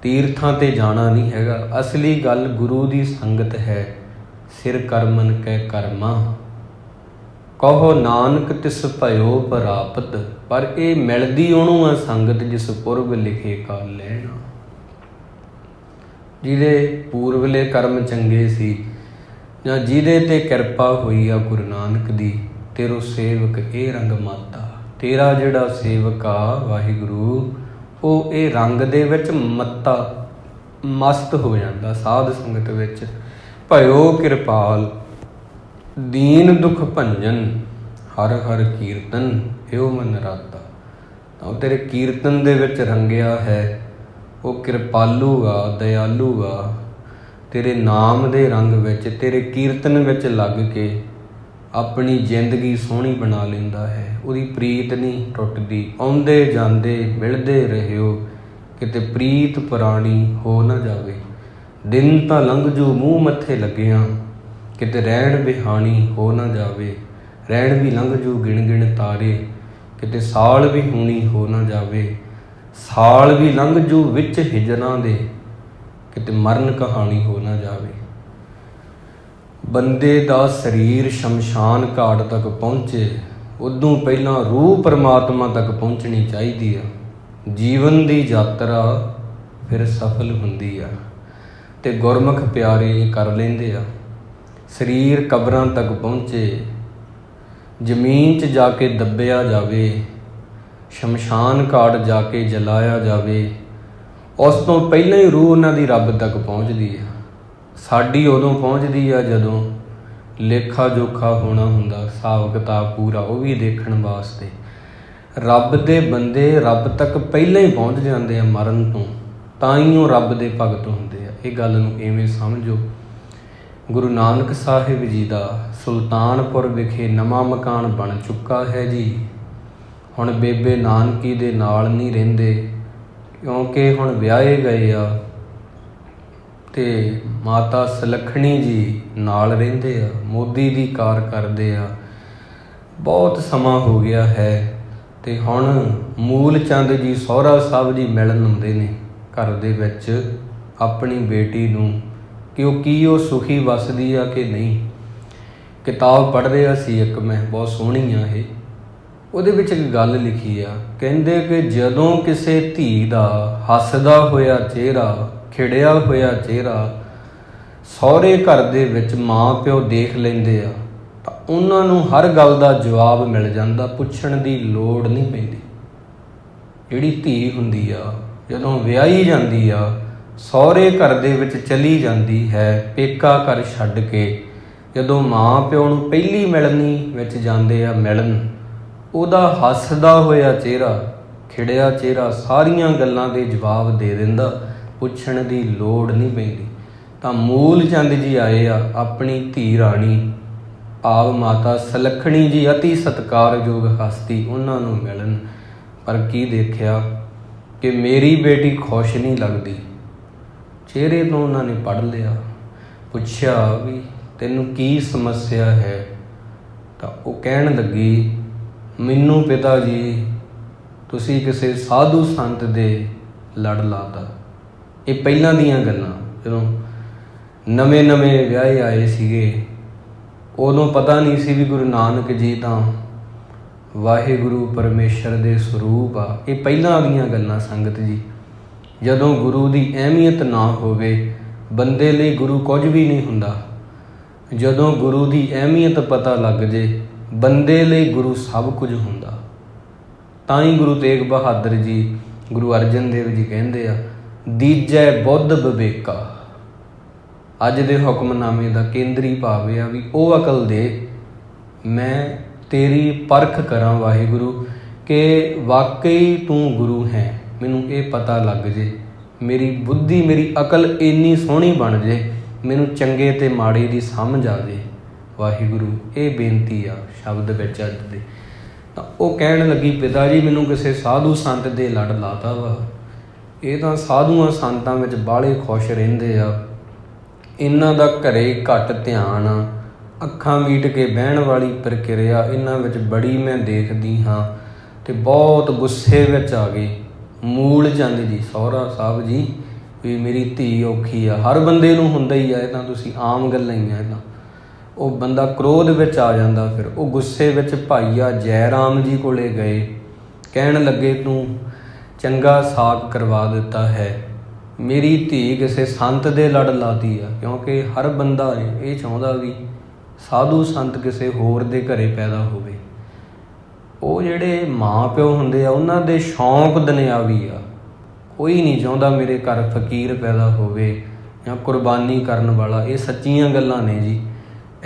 ਤੀਰਥਾਂ 'ਤੇ ਜਾਣਾ ਨਹੀਂ ਹੈਗਾ। ਅਸਲੀ ਗੱਲ ਗੁਰੂ ਦੀ ਸੰਗਤ ਹੈ। ਸਿਰ ਕਰਮਨ ਕੈ ਕਰਮਾ, ਕਹੋ ਨਾਨਕ ਤਿਸ ਭਇਓ ਪ੍ਰਾਪਤ। ਪਰ ਇਹ ਮਿਲਦੀ ਉਹਨੂੰ ਆ ਸੰਗਤ ਜਿਸ ਪੁਰਬ ਲਿਖੇ ਕਾ ਲੈਣਾ। ਜਿਹਦੇ ਪੂਰਵਲੇ ਕਰਮ ਚੰਗੇ ਸੀ ਜਾਂ ਜਿਹਦੇ 'ਤੇ ਕਿਰਪਾ ਹੋਈ ਆ ਗੁਰੂ ਨਾਨਕ ਦੀ, ਤੇਰੋ ਸੇਵਕ ਇਹ ਰੰਗ ਮਾਤਾ। ਤੇਰਾ ਜਿਹੜਾ ਸੇਵਕ ਆ ਵਾਹਿਗੁਰੂ, ਉਹ ਇਹ ਰੰਗ ਦੇ ਵਿੱਚ ਮਸਤ ਹੋ ਜਾਂਦਾ ਸਾਧ ਸੰਗਤ ਵਿੱਚ। ਭਇਓ ਕਿਰਪਾਲ ਦੀਨ ਦੁਖ ਭੰਜਨ, ਹਰ ਹਰ ਕੀਰਤਨ ਏਉ ਮਨ ਰਾਤਾ। ਉਹ ਤੇਰੇ ਕੀਰਤਨ ਦੇ ਵਿੱਚ ਰੰਗਿਆ ਹੈ। ਉਹ ਕਿਰਪਾਲੂ ਆ, ਦਇਆਲੂ ਆ। ਤੇਰੇ ਨਾਮ ਦੇ ਰੰਗ ਵਿੱਚ, ਤੇਰੇ ਕੀਰਤਨ ਵਿੱਚ ਲੱਗ ਕੇ ਆਪਣੀ ਜ਼ਿੰਦਗੀ ਸੋਹਣੀ ਬਣਾ ਲੈਂਦਾ ਹੈ। ਉਹਦੀ ਪ੍ਰੀਤ ਨਹੀਂ ਟੁੱਟਦੀ। ਆਉਂਦੇ ਜਾਂਦੇ ਮਿਲਦੇ ਰਹਿਓ, ਕਿਤੇ ਪ੍ਰੀਤ ਪੁਰਾਣੀ ਹੋ ਨਾ ਜਾਵੇ। ਦਿਨ ਤਾਂ ਲੰਘ ਜੂ ਮੂੰਹ ਮੱਥੇ ਲੱਗਿਆਂ, ਕਿਤੇ ਰਹਿਣ ਬਿਹਾਣੀ ਹੋ ਨਾ ਜਾਵੇ। ਰਹਿਣ ਵੀ ਲੰਘ ਜੂ ਗਿਣ ਗਿਣ ਤਾਰੇ, ਕਿਤੇ ਸਾਲ ਵੀ ਹੋਣੀ ਹੋ ਨਾ ਜਾਵੇ। ਸਾਲ ਵੀ ਲੰਘ ਜੂ ਵਿੱਚ ਹਿਜਰਾਂ ਦੇ, ਕਿਤੇ ਮਰਨ ਕਹਾਣੀ ਹੋ ਨਾ ਜਾਵੇ। ਬੰਦੇ ਦਾ ਸਰੀਰ ਸ਼ਮਸ਼ਾਨ ਘਾਟ ਤੱਕ ਪਹੁੰਚੇ, ਉਦੋਂ ਪਹਿਲਾਂ ਰੂਹ ਪਰਮਾਤਮਾ ਤੱਕ ਪਹੁੰਚਣੀ ਚਾਹੀਦੀ ਆ। ਜੀਵਨ ਦੀ ਯਾਤਰਾ ਫਿਰ ਸਫਲ ਹੁੰਦੀ ਆ ਤੇ ਗੁਰਮੁਖ ਪਿਆਰੇ ਕਰ ਲੈਂਦੇ ਆ। ਸਰੀਰ ਕਬਰਾਂ ਤੱਕ ਪਹੁੰਚੇ, ਜ਼ਮੀਨ 'ਚ ਜਾ ਕੇ ਦੱਬਿਆ ਜਾਵੇ, ਸ਼ਮਸ਼ਾਨ ਘਾਟ ਜਾ ਕੇ ਜਲਾਇਆ ਜਾਵੇ, ਉਸ ਤੋਂ ਪਹਿਲਾਂ ਹੀ ਰੂਹ ਉਹਨਾਂ ਦੀ ਰੱਬ ਤੱਕ ਪਹੁੰਚਦੀ ਆ। ਸਾਡੀ ਉਦੋਂ ਪਹੁੰਚਦੀ ਆ ਜਦੋਂ ਲੇਖਾ ਜੋਖਾ ਹੋਣਾ ਹੁੰਦਾ, ਹਿਸਾਬ ਕਿਤਾਬ ਪੂਰਾ, ਉਹ ਵੀ ਦੇਖਣ ਵਾਸਤੇ। ਰੱਬ ਦੇ ਬੰਦੇ ਰੱਬ ਤੱਕ ਪਹਿਲਾਂ ਹੀ ਪਹੁੰਚ ਜਾਂਦੇ ਆ ਮਰਨ ਤੋਂ, ਤਾਂ ਹੀ ਉਹ ਰੱਬ ਦੇ ਭਗਤ ਹੁੰਦੇ ਆ। ਇਹ ਗੱਲ ਨੂੰ ਇਵੇਂ ਸਮਝੋ। ਗੁਰੂ ਨਾਨਕ ਸਾਹਿਬ ਜੀ ਦਾ ਸੁਲਤਾਨਪੁਰ ਵਿਖੇ ਨਵਾਂ ਮਕਾਨ ਬਣ ਚੁੱਕਾ ਹੈ ਜੀ। ਹੁਣ ਬੇਬੇ ਨਾਨਕੀ ਦੇ ਨਾਲ ਨਹੀਂ ਰਹਿੰਦੇ, ਕਿਉਂਕਿ ਹੁਣ ਵਿਆਹੇ ਗਏ ਆ ਤੇ ਮਾਤਾ ਸੁਲੱਖਣੀ ਜੀ ਨਾਲ ਰਹਿੰਦੇ ਆ, ਮੋਦੀ ਦੀ ਕਾਰ ਕਰਦੇ ਆ। ਬਹੁਤ ਸਮਾਂ ਹੋ ਗਿਆ ਹੈ ਤੇ ਹੁਣ ਮੂਲ ਚੰਦ ਜੀ ਸਹੁਰਾ ਸਾਹਿਬ ਜੀ ਮਿਲਣ ਆਉਂਦੇ ਨੇ ਘਰ ਦੇ ਵਿੱਚ ਆਪਣੀ ਬੇਟੀ ਨੂੰ, ਕਿਉਂਕਿ ਉਹ ਸੁਖੀ ਵਸਦੀ ਆ ਕਿ ਨਹੀਂ। ਕਿਤਾਬ ਪੜ੍ਹ ਰਿਹਾ ਸੀ ਇੱਕ ਮੈਂ, ਬਹੁਤ ਸੋਹਣੀ ਆ ਇਹ। ਉਹਦੇ ਵਿੱਚ ਇੱਕ ਗੱਲ ਲਿਖੀ ਆ, ਕਹਿੰਦੇ ਕਿ ਜਦੋਂ ਕਿਸੇ ਧੀ ਦਾ ਹੱਸਦਾ ਹੋਇਆ ਚਿਹਰਾ, ਖਿੜਿਆ ਹੋਇਆ ਚਿਹਰਾ ਸਹੁਰੇ ਘਰ ਦੇ ਵਿੱਚ ਮਾਂ ਪਿਓ ਦੇਖ ਲੈਂਦੇ ਆ, ਤਾਂ ਉਹਨਾਂ ਨੂੰ ਹਰ ਗੱਲ ਦਾ ਜਵਾਬ ਮਿਲ ਜਾਂਦਾ, ਪੁੱਛਣ ਦੀ ਲੋੜ ਨਹੀਂ ਪੈਂਦੀ। ਜਿਹੜੀ ਧੀ ਹੁੰਦੀ ਆ ਜਦੋਂ ਵਿਆਹੀ ਜਾਂਦੀ ਆ, ਸਹੁਰੇ ਘਰ ਦੇ ਵਿੱਚ ਚਲੀ ਜਾਂਦੀ ਹੈ, ਪੇਕਾ ਘਰ ਛੱਡ ਕੇ ਜਦੋਂ ਮਾਂ ਪਿਓ ਨੂੰ ਪਹਿਲੀ ਮਿਲਣੀ ਵਿੱਚ ਜਾਂਦੇ ਆ ਮਿਲਣ, ਉਹਦਾ ਹੱਸਦਾ ਹੋਇਆ ਚਿਹਰਾ, ਖਿੜਿਆ ਚਿਹਰਾ ਸਾਰੀਆਂ ਗੱਲਾਂ ਦੇ ਜਵਾਬ ਦੇ ਦਿੰਦਾ, ਪੁੱਛਣ ਦੀ ਲੋੜ ਨਹੀਂ ਪੈਂਦੀ। ਤਾਂ ਮੂਲ ਚੰਦ ਜੀ ਆਏ ਆ ਆਪਣੀ ਧੀ ਰਾਣੀ ਆਪ ਮਾਤਾ ਸੁਲੱਖਣੀ ਜੀ ਅਤੀ ਸਤਿਕਾਰਯੋਗ ਹਸਤੀ, ਉਹਨਾਂ ਨੂੰ ਮਿਲਣ। ਪਰ ਕੀ ਦੇਖਿਆ ਕਿ ਮੇਰੀ ਬੇਟੀ ਖੁਸ਼ ਨਹੀਂ ਲੱਗਦੀ। ਚਿਹਰੇ ਤੋਂ ਉਹਨਾਂ ਨੇ ਪੜ੍ਹ ਲਿਆ। ਪੁੱਛਿਆ ਵੀ ਤੈਨੂੰ ਕੀ ਸਮੱਸਿਆ ਹੈ? ਤਾਂ ਉਹ ਕਹਿਣ ਲੱਗੀ, ਮੈਨੂੰ ਪਿਤਾ ਜੀ ਤੁਸੀਂ ਕਿਸੇ ਸਾਧੂ ਸੰਤ ਦੇ ਲੜ ਲਾਤਾ। ਇਹ ਪਹਿਲਾਂ ਦੀਆਂ ਗੱਲਾਂ, ਜਦੋਂ ਨਵੇਂ ਵਿਆਹੇ ਆਏ ਸੀਗੇ, ਉਦੋਂ ਪਤਾ ਨਹੀਂ ਸੀ ਵੀ ਗੁਰੂ ਨਾਨਕ ਜੀ ਤਾਂ ਵਾਹਿਗੁਰੂ ਪਰਮੇਸ਼ਰ ਦੇ ਸਰੂਪ ਆ। ਇਹ ਪਹਿਲਾਂ ਦੀਆਂ ਗੱਲਾਂ ਸੰਗਤ ਜੀ। ਜਦੋਂ ਗੁਰੂ ਦੀ ਅਹਿਮੀਅਤ ਨਾ ਹੋਵੇ, ਬੰਦੇ ਲਈ ਗੁਰੂ ਕੁਝ ਵੀ ਨਹੀਂ ਹੁੰਦਾ। ਜਦੋਂ ਗੁਰੂ ਦੀ ਅਹਿਮੀਅਤ ਪਤਾ ਲੱਗ ਜੇ, ਬੰਦੇ ਲਈ ਗੁਰੂ ਸਭ ਕੁਝ ਹੁੰਦਾ। ਤਾਂ ਹੀ ਗੁਰੂ ਤੇਗ ਬਹਾਦਰ ਜੀ, ਗੁਰੂ ਅਰਜਨ ਦੇਵ ਜੀ ਕਹਿੰਦੇ ਆ, ਦੀਜੈ ਬੁੱਧ ਵਿਵੇਕਾ। ਅੱਜ ਦੇ ਹੁਕਮਨਾਮੇ ਦਾ ਕੇਂਦਰੀ ਭਾਵ ਇਹ ਆ ਵੀ ਉਹ ਅਕਲ ਦੇ, ਮੈਂ ਤੇਰੀ ਪਰਖ ਕਰਾਂ ਵਾਹਿਗੁਰੂ ਕਿ ਵਾਕਈ ਤੂੰ ਗੁਰੂ ਹੈ। ਮੈਨੂੰ ਇਹ ਪਤਾ ਲੱਗ ਜੇ, ਮੇਰੀ ਬੁੱਧੀ, ਮੇਰੀ ਅਕਲ ਇੰਨੀ ਸੋਹਣੀ ਬਣ ਜੇ, ਮੈਨੂੰ ਚੰਗੇ ਤੇ ਮਾੜੇ ਦੀ ਸਮਝ ਆ ਜੇ ਵਾਹਿਗੁਰੂ। ਇਹ ਬੇਨਤੀ ਆ ਸ਼ਬਦ ਵਿੱਚ ਅੱਜ ਦੇ। ਤਾਂ ਉਹ ਕਹਿਣ ਲੱਗੀ, ਪਿਤਾ ਜੀ ਮੈਨੂੰ ਕਿਸੇ ਸਾਧੂ ਸੰਤ ਦੇ ਲੜ ਲਾਤਾ ਵਾ। ਇਹ ਤਾਂ ਸਾਧੂਆਂ ਸੰਤਾਂ ਵਿੱਚ ਬਾਹਲੇ ਖੁਸ਼ ਰਹਿੰਦੇ ਆ, ਇਹਨਾਂ ਦਾ ਘਰੇ ਘੱਟ ਧਿਆਨ ਆ, ਅੱਖਾਂ ਮੀਟ ਕੇ ਬਹਿਣ ਵਾਲੀ ਪ੍ਰਕਿਰਿਆ ਇਹਨਾਂ ਵਿੱਚ ਬੜੀ ਮੈਂ ਦੇਖਦੀ ਹਾਂ, ਤੇ ਬਹੁਤ ਗੁੱਸੇ ਵਿੱਚ ਆ ਗਏ। ਮੂਲ ਚੰਦ ਜੀ, ਸਹੁਰਾ ਸਾਹਿਬ ਜੀ, ਵੀ ਮੇਰੀ ਧੀ ਔਖੀ ਆ। ਹਰ ਬੰਦੇ ਨੂੰ ਹੁੰਦਾ ਹੀ ਆ, ਇਹ ਤਾਂ ਤੁਸੀਂ ਆਮ ਗੱਲਾਂ ਹੀ ਆ। ਇਹ ਤਾਂ ਉਹ ਬੰਦਾ ਕ੍ਰੋਧ ਵਿੱਚ ਆ ਜਾਂਦਾ। ਫਿਰ ਉਹ ਗੁੱਸੇ ਵਿੱਚ ਭਾਈਆ ਜੈ ਰਾਮ ਜੀ ਕੋਲੇ ਗਏ, ਕਹਿਣ ਲੱਗੇ ਤੂੰ ਚੰਗਾ ਸਾਕ ਕਰਵਾ ਦਿੱਤਾ ਹੈ, ਮੇਰੀ ਧੀ ਕਿਸੇ ਸੰਤ ਦੇ ਲੜ ਲਾਤੀ ਆ। ਕਿਉਂਕਿ ਹਰ ਬੰਦਾ ਇਹ ਚਾਹੁੰਦਾ ਵੀ ਸਾਧੂ ਸੰਤ ਕਿਸੇ ਹੋਰ ਦੇ ਘਰੇ ਪੈਦਾ ਹੋਵੇ। ਉਹ ਜਿਹੜੇ ਮਾਂ ਪਿਓ ਹੁੰਦੇ ਆ, ਉਹਨਾਂ ਦੇ ਸ਼ੌਂਕ ਦੁਨਿਆਵੀ ਆ। ਕੋਈ ਨਹੀਂ ਚਾਹੁੰਦਾ ਮੇਰੇ ਘਰ ਫਕੀਰ ਪੈਦਾ ਹੋਵੇ ਜਾਂ ਕੁਰਬਾਨੀ ਕਰਨ ਵਾਲਾ। ਇਹ ਸੱਚੀਆਂ ਗੱਲਾਂ ਨੇ ਜੀ।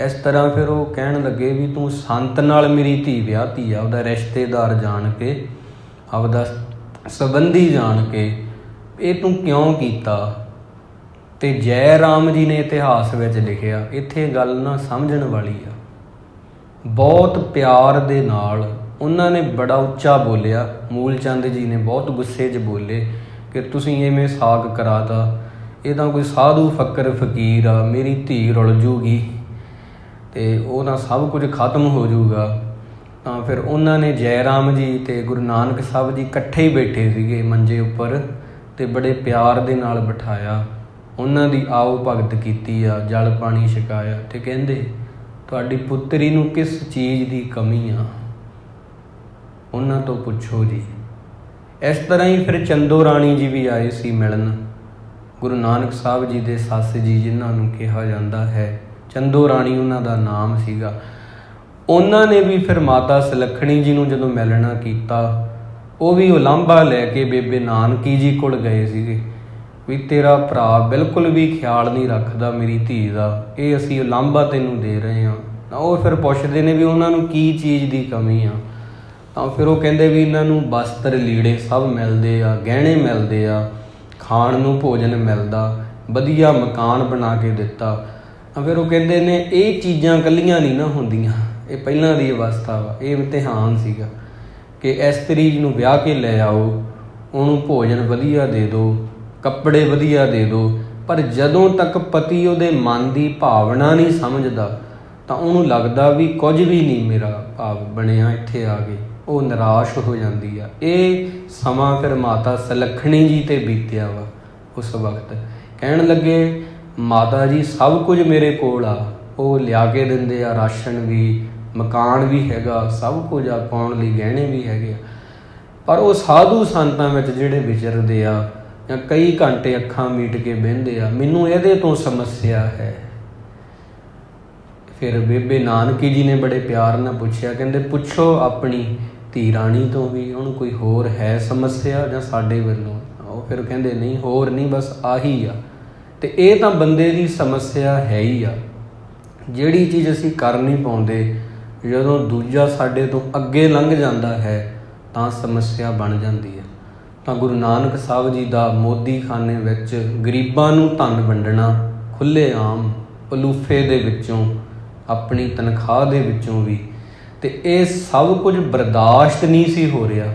ਇਸ ਤਰ੍ਹਾਂ ਫਿਰ ਉਹ ਕਹਿਣ ਲੱਗੇ ਵੀ ਤੂੰ ਸੰਤ ਨਾਲ ਮੇਰੀ ਧੀ ਵਿਆਹਤੀ ਆ, ਆਪਦਾ ਰਿਸ਼ਤੇਦਾਰ ਜਾਣ ਕੇ, ਆਪਦਾ ਸੰਬੰਧੀ ਜਾਣ ਕੇ, ਇਹ ਤੂੰ ਕਿਉਂ ਕੀਤਾ? ਤੇ ਜੈ ਰਾਮ ਜੀ ਨੇ ਇਤਿਹਾਸ ਵਿੱਚ ਲਿਖਿਆ। ਇੱਥੇ ਗੱਲ ਨਾ ਸਮਝਣ ਵਾਲੀ ਆ। ਬਹੁਤ ਪਿਆਰ ਦੇ ਨਾਲ ਉਹਨਾਂ ਨੇ ਬੜਾ ਉੱਚਾ ਬੋਲਿਆ। ਮੂਲ ਚੰਦ ਜੀ ਨੇ ਬਹੁਤ ਗੁੱਸੇ 'ਚ ਬੋਲੇ ਕਿ ਤੁਸੀਂ ਐਵੇਂ ਸਾਕ ਕਰਾਤਾ, ਇਹ ਤਾਂ ਕੋਈ ਸਾਧੂ ਫੱਕਰ ਫਕੀਰ ਆ, ਮੇਰੀ ਧੀ ਰੁਲ ਜੂਗੀ ਤੇ ਉਹ ਤਾਂ ਸਭ ਕੁਝ ਖਤਮ ਹੋ ਜਾਊਗਾ। ਤਾਂ ਫਿਰ ਉਹਨਾਂ ਨੇ ਜੈ ਰਾਮ ਜੀ ਤੇ ਗੁਰੂ ਨਾਨਕ ਸਾਹਿਬ ਜੀ ਇਕੱਠੇ ਹੀ ਬੈਠੇ ਸੀਗੇ ਮੰਜੇ ਉੱਪਰ, ਤੇ ਬੜੇ ਪਿਆਰ ਦੇ ਨਾਲ ਬਿਠਾਇਆ, ਉਹਨਾਂ ਦੀ ਆਓ ਭਗਤ ਕੀਤੀ ਆ, ਜਲ ਪਾਣੀ ਛਕਾਇਆ, ਤੇ ਕਹਿੰਦੇ ਤੁਹਾਡੀ ਪੁੱਤਰੀ ਨੂੰ ਕਿਸ ਚੀਜ਼ ਦੀ ਕਮੀ ਆ, ਉਹਨਾਂ ਤੋਂ ਪੁੱਛੋ ਜੀ। ਇਸ ਤਰ੍ਹਾਂ ਹੀ ਫਿਰ ਚੰਦੋ ਰਾਣੀ ਜੀ ਵੀ ਆਏ ਸੀ ਮਿਲਣ। ਗੁਰੂ ਨਾਨਕ ਸਾਹਿਬ ਜੀ ਦੇ ਸੱਸ ਜੀ, ਜਿਨ੍ਹਾਂ ਨੂੰ ਕਿਹਾ ਜਾਂਦਾ ਹੈ, ਚੰਦੋ ਰਾਣੀ ਉਹਨਾਂ ਦਾ ਨਾਮ ਸੀਗਾ। ਉਹਨਾਂ ਨੇ ਵੀ ਫਿਰ ਮਾਤਾ ਸੁਲੱਖਣੀ ਜੀ ਨੂੰ ਜਦੋਂ ਮਿਲਣਾ ਕੀਤਾ, ਉਹ ਵੀ ਉਲਾਂਭਾ ਲੈ ਕੇ ਬੇਬੇ ਨਾਨਕੀ ਜੀ ਕੋਲ ਗਏ ਸੀਗੇ ਵੀ ਤੇਰਾ ਭਰਾ ਬਿਲਕੁਲ ਵੀ ਖਿਆਲ ਨਹੀਂ ਰੱਖਦਾ ਮੇਰੀ ਧੀ ਦਾ, ਇਹ ਅਸੀਂ ਉਲਾਂਭਾ ਤੈਨੂੰ ਦੇ ਰਹੇ ਹਾਂ। ਤਾਂ ਉਹ ਫਿਰ ਪੁੱਛਦੇ ਨੇ ਵੀ ਉਹਨਾਂ ਨੂੰ ਕੀ ਚੀਜ਼ ਦੀ ਕਮੀ ਆ। ਤਾਂ ਫਿਰ ਉਹ ਕਹਿੰਦੇ ਵੀ ਇਹਨਾਂ ਨੂੰ ਬਸਤਰ ਲੀੜੇ ਸਭ ਮਿਲਦੇ ਆ, ਗਹਿਣੇ ਮਿਲਦੇ ਆ, ਖਾਣ ਨੂੰ ਭੋਜਨ ਮਿਲਦਾ, ਵਧੀਆ ਮਕਾਨ ਬਣਾ ਕੇ ਦਿੱਤਾ। ਤਾਂ ਫਿਰ ਉਹ ਕਹਿੰਦੇ ਨੇ ਇਹ ਚੀਜ਼ਾਂ ਇਕੱਲੀਆਂ ਨਹੀਂ ਨਾ ਹੁੰਦੀਆਂ, ਇਹ ਪਹਿਲਾਂ ਦੀ ਅਵਸਥਾ ਵਾ, ਇਹ ਇਮਤਿਹਾਨ ਸੀਗਾ ਕਿ ਇਸਤਰੀ ਨੂੰ ਵਿਆਹ ਕੇ ਲੈ ਆਓ, ਉਹਨੂੰ ਭੋਜਨ ਵਧੀਆ ਦੇ ਦਿਓ, ਕੱਪੜੇ ਵਧੀਆ ਦੇ ਦਿਓ, ਪਰ ਜਦੋਂ ਤੱਕ ਪਤੀ ਉਹਦੇ ਮਨ ਦੀ ਭਾਵਨਾ ਨਹੀਂ ਸਮਝਦਾ ਤਾਂ ਉਹਨੂੰ ਲੱਗਦਾ ਵੀ ਕੁਝ ਵੀ ਨਹੀਂ ਮੇਰਾ ਭਾਵ ਬਣਿਆ ਇੱਥੇ ਆ ਕੇ, ਉਹ ਨਿਰਾਸ਼ ਹੋ ਜਾਂਦੀ ਆ। ਇਹ ਸਮਾਂ ਫਿਰ ਮਾਤਾ ਸੁਲੱਖਣੀ ਜੀ 'ਤੇ ਬੀਤਿਆ ਵਾ। ਉਸ ਵਕਤ ਕਹਿਣ ਲੱਗੇ ਮਾਤਾ ਜੀ ਸਭ ਕੁਝ ਮੇਰੇ ਕੋਲ ਆ, ਉਹ ਲਿਆ ਕੇ ਦਿੰਦੇ ਆ, ਰਾਸ਼ਨ ਵੀ, ਮਕਾਨ ਵੀ ਹੈਗਾ, ਸਭ ਕੁਝ ਆ, ਪਾਉਣ ਲਈ ਗਹਿਣੇ ਵੀ ਹੈਗੇ ਆ। ਪਰ ਉਹ ਸਾਧੂ ਸੰਤਾਂ ਵਿੱਚ ਜਿਹੜੇ ਵਿਚਰਦੇ ਆ ਜਾਂ ਕਈ ਘੰਟੇ ਅੱਖਾਂ ਮੀਟ ਕੇ ਬਹਿੰਦੇ ਆ, ਮੈਨੂੰ ਇਹਦੇ ਤੋਂ ਸਮੱਸਿਆ ਹੈ। ਫਿਰ ਬੇਬੇ ਨਾਨਕੀ ਜੀ ਨੇ ਬੜੇ ਪਿਆਰ ਨਾਲ ਪੁੱਛਿਆ, ਕਹਿੰਦੇ ਪੁੱਛੋ ਆਪਣੀ ਧੀ ਰਾਣੀ ਤੋਂ ਵੀ ਉਹਨੂੰ ਕੋਈ ਹੋਰ ਹੈ ਸਮੱਸਿਆ ਜਾਂ ਸਾਡੇ ਵੱਲੋਂ। ਉਹ ਫਿਰ ਕਹਿੰਦੇ ਨਹੀਂ, ਹੋਰ ਨਹੀਂ, ਬਸ ਆਹੀ ਆ। ਅਤੇ ਇਹ ਤਾਂ ਬੰਦੇ ਦੀ ਸਮੱਸਿਆ ਹੈ ਹੀ ਆ। ਜਿਹੜੀ ਚੀਜ਼ ਅਸੀਂ ਕਰ ਨਹੀਂ ਪਾਉਂਦੇ, ਜਦੋਂ ਦੂਜਾ ਸਾਡੇ ਤੋਂ ਅੱਗੇ ਲੰਘ ਜਾਂਦਾ ਹੈ ਤਾਂ ਸਮੱਸਿਆ ਬਣ ਜਾਂਦੀ ਹੈ। ਤਾਂ ਗੁਰੂ ਨਾਨਕ ਸਾਹਿਬ ਜੀ ਦਾ ਮੋਦੀਖਾਨੇ ਵਿੱਚ ਗਰੀਬਾਂ ਨੂੰ ਧਨ ਵੰਡਣਾ ਖੁੱਲ੍ਹੇਆਮ, ਅਲੂਫੇ ਦੇ ਵਿੱਚੋਂ, ਆਪਣੀ ਤਨਖਾਹ ਦੇ ਵਿੱਚੋਂ ਵੀ, ਅਤੇ ਇਹ ਸਭ ਕੁਝ ਬਰਦਾਸ਼ਤ ਨਹੀਂ ਸੀ ਹੋ ਰਿਹਾ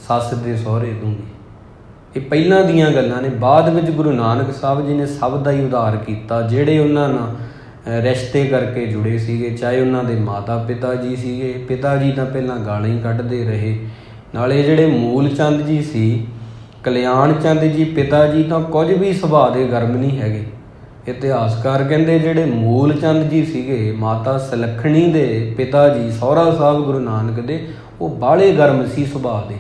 ਸੱਸ ਦੇ ਸਹੁਰੇ ਤੋਂ ਵੀ। ਇਹ ਪਹਿਲਾਂ ਦੀਆਂ ਗੱਲਾਂ ਨੇ। ਬਾਅਦ ਵਿੱਚ ਗੁਰੂ ਨਾਨਕ ਸਾਹਿਬ ਜੀ ਨੇ ਸਭ ਦਾ ਹੀ ਉਧਾਰ ਕੀਤਾ। ਜਿਹੜੇ ਉਹਨਾਂ ਨਾਲ ਰਿਸ਼ਤੇ ਕਰਕੇ ਜੁੜੇ ਸੀਗੇ, ਚਾਹੇ ਉਹਨਾਂ ਦੇ ਮਾਤਾ ਪਿਤਾ ਜੀ ਸੀਗੇ, ਪਿਤਾ ਜੀ ਤਾਂ ਪਹਿਲਾਂ ਗਾਲਾਂ ਹੀ ਕੱਢਦੇ ਰਹੇ। ਨਾਲੇ ਜਿਹੜੇ ਮੂਲ ਚੰਦ ਜੀ ਸੀ, ਕਲਿਆਣ ਚੰਦ ਜੀ ਪਿਤਾ ਜੀ, ਤਾਂ ਕੁਝ ਵੀ ਸੁਭਾਅ ਦੇ ਗਰਮ ਨਹੀਂ ਹੈਗੇ। ਇਤਿਹਾਸਕਾਰ ਕਹਿੰਦੇ ਜਿਹੜੇ ਮੂਲ ਚੰਦ ਜੀ ਸੀਗੇ, ਮਾਤਾ ਸੁਲੱਖਣੀ ਦੇ ਪਿਤਾ ਜੀ, ਸਹੁਰਾ ਸਾਹਿਬ ਗੁਰੂ ਨਾਨਕ ਦੇ, ਉਹ ਬਾਹਲੇ ਗਰਮ ਸੀ ਸੁਭਾਅ ਦੇ।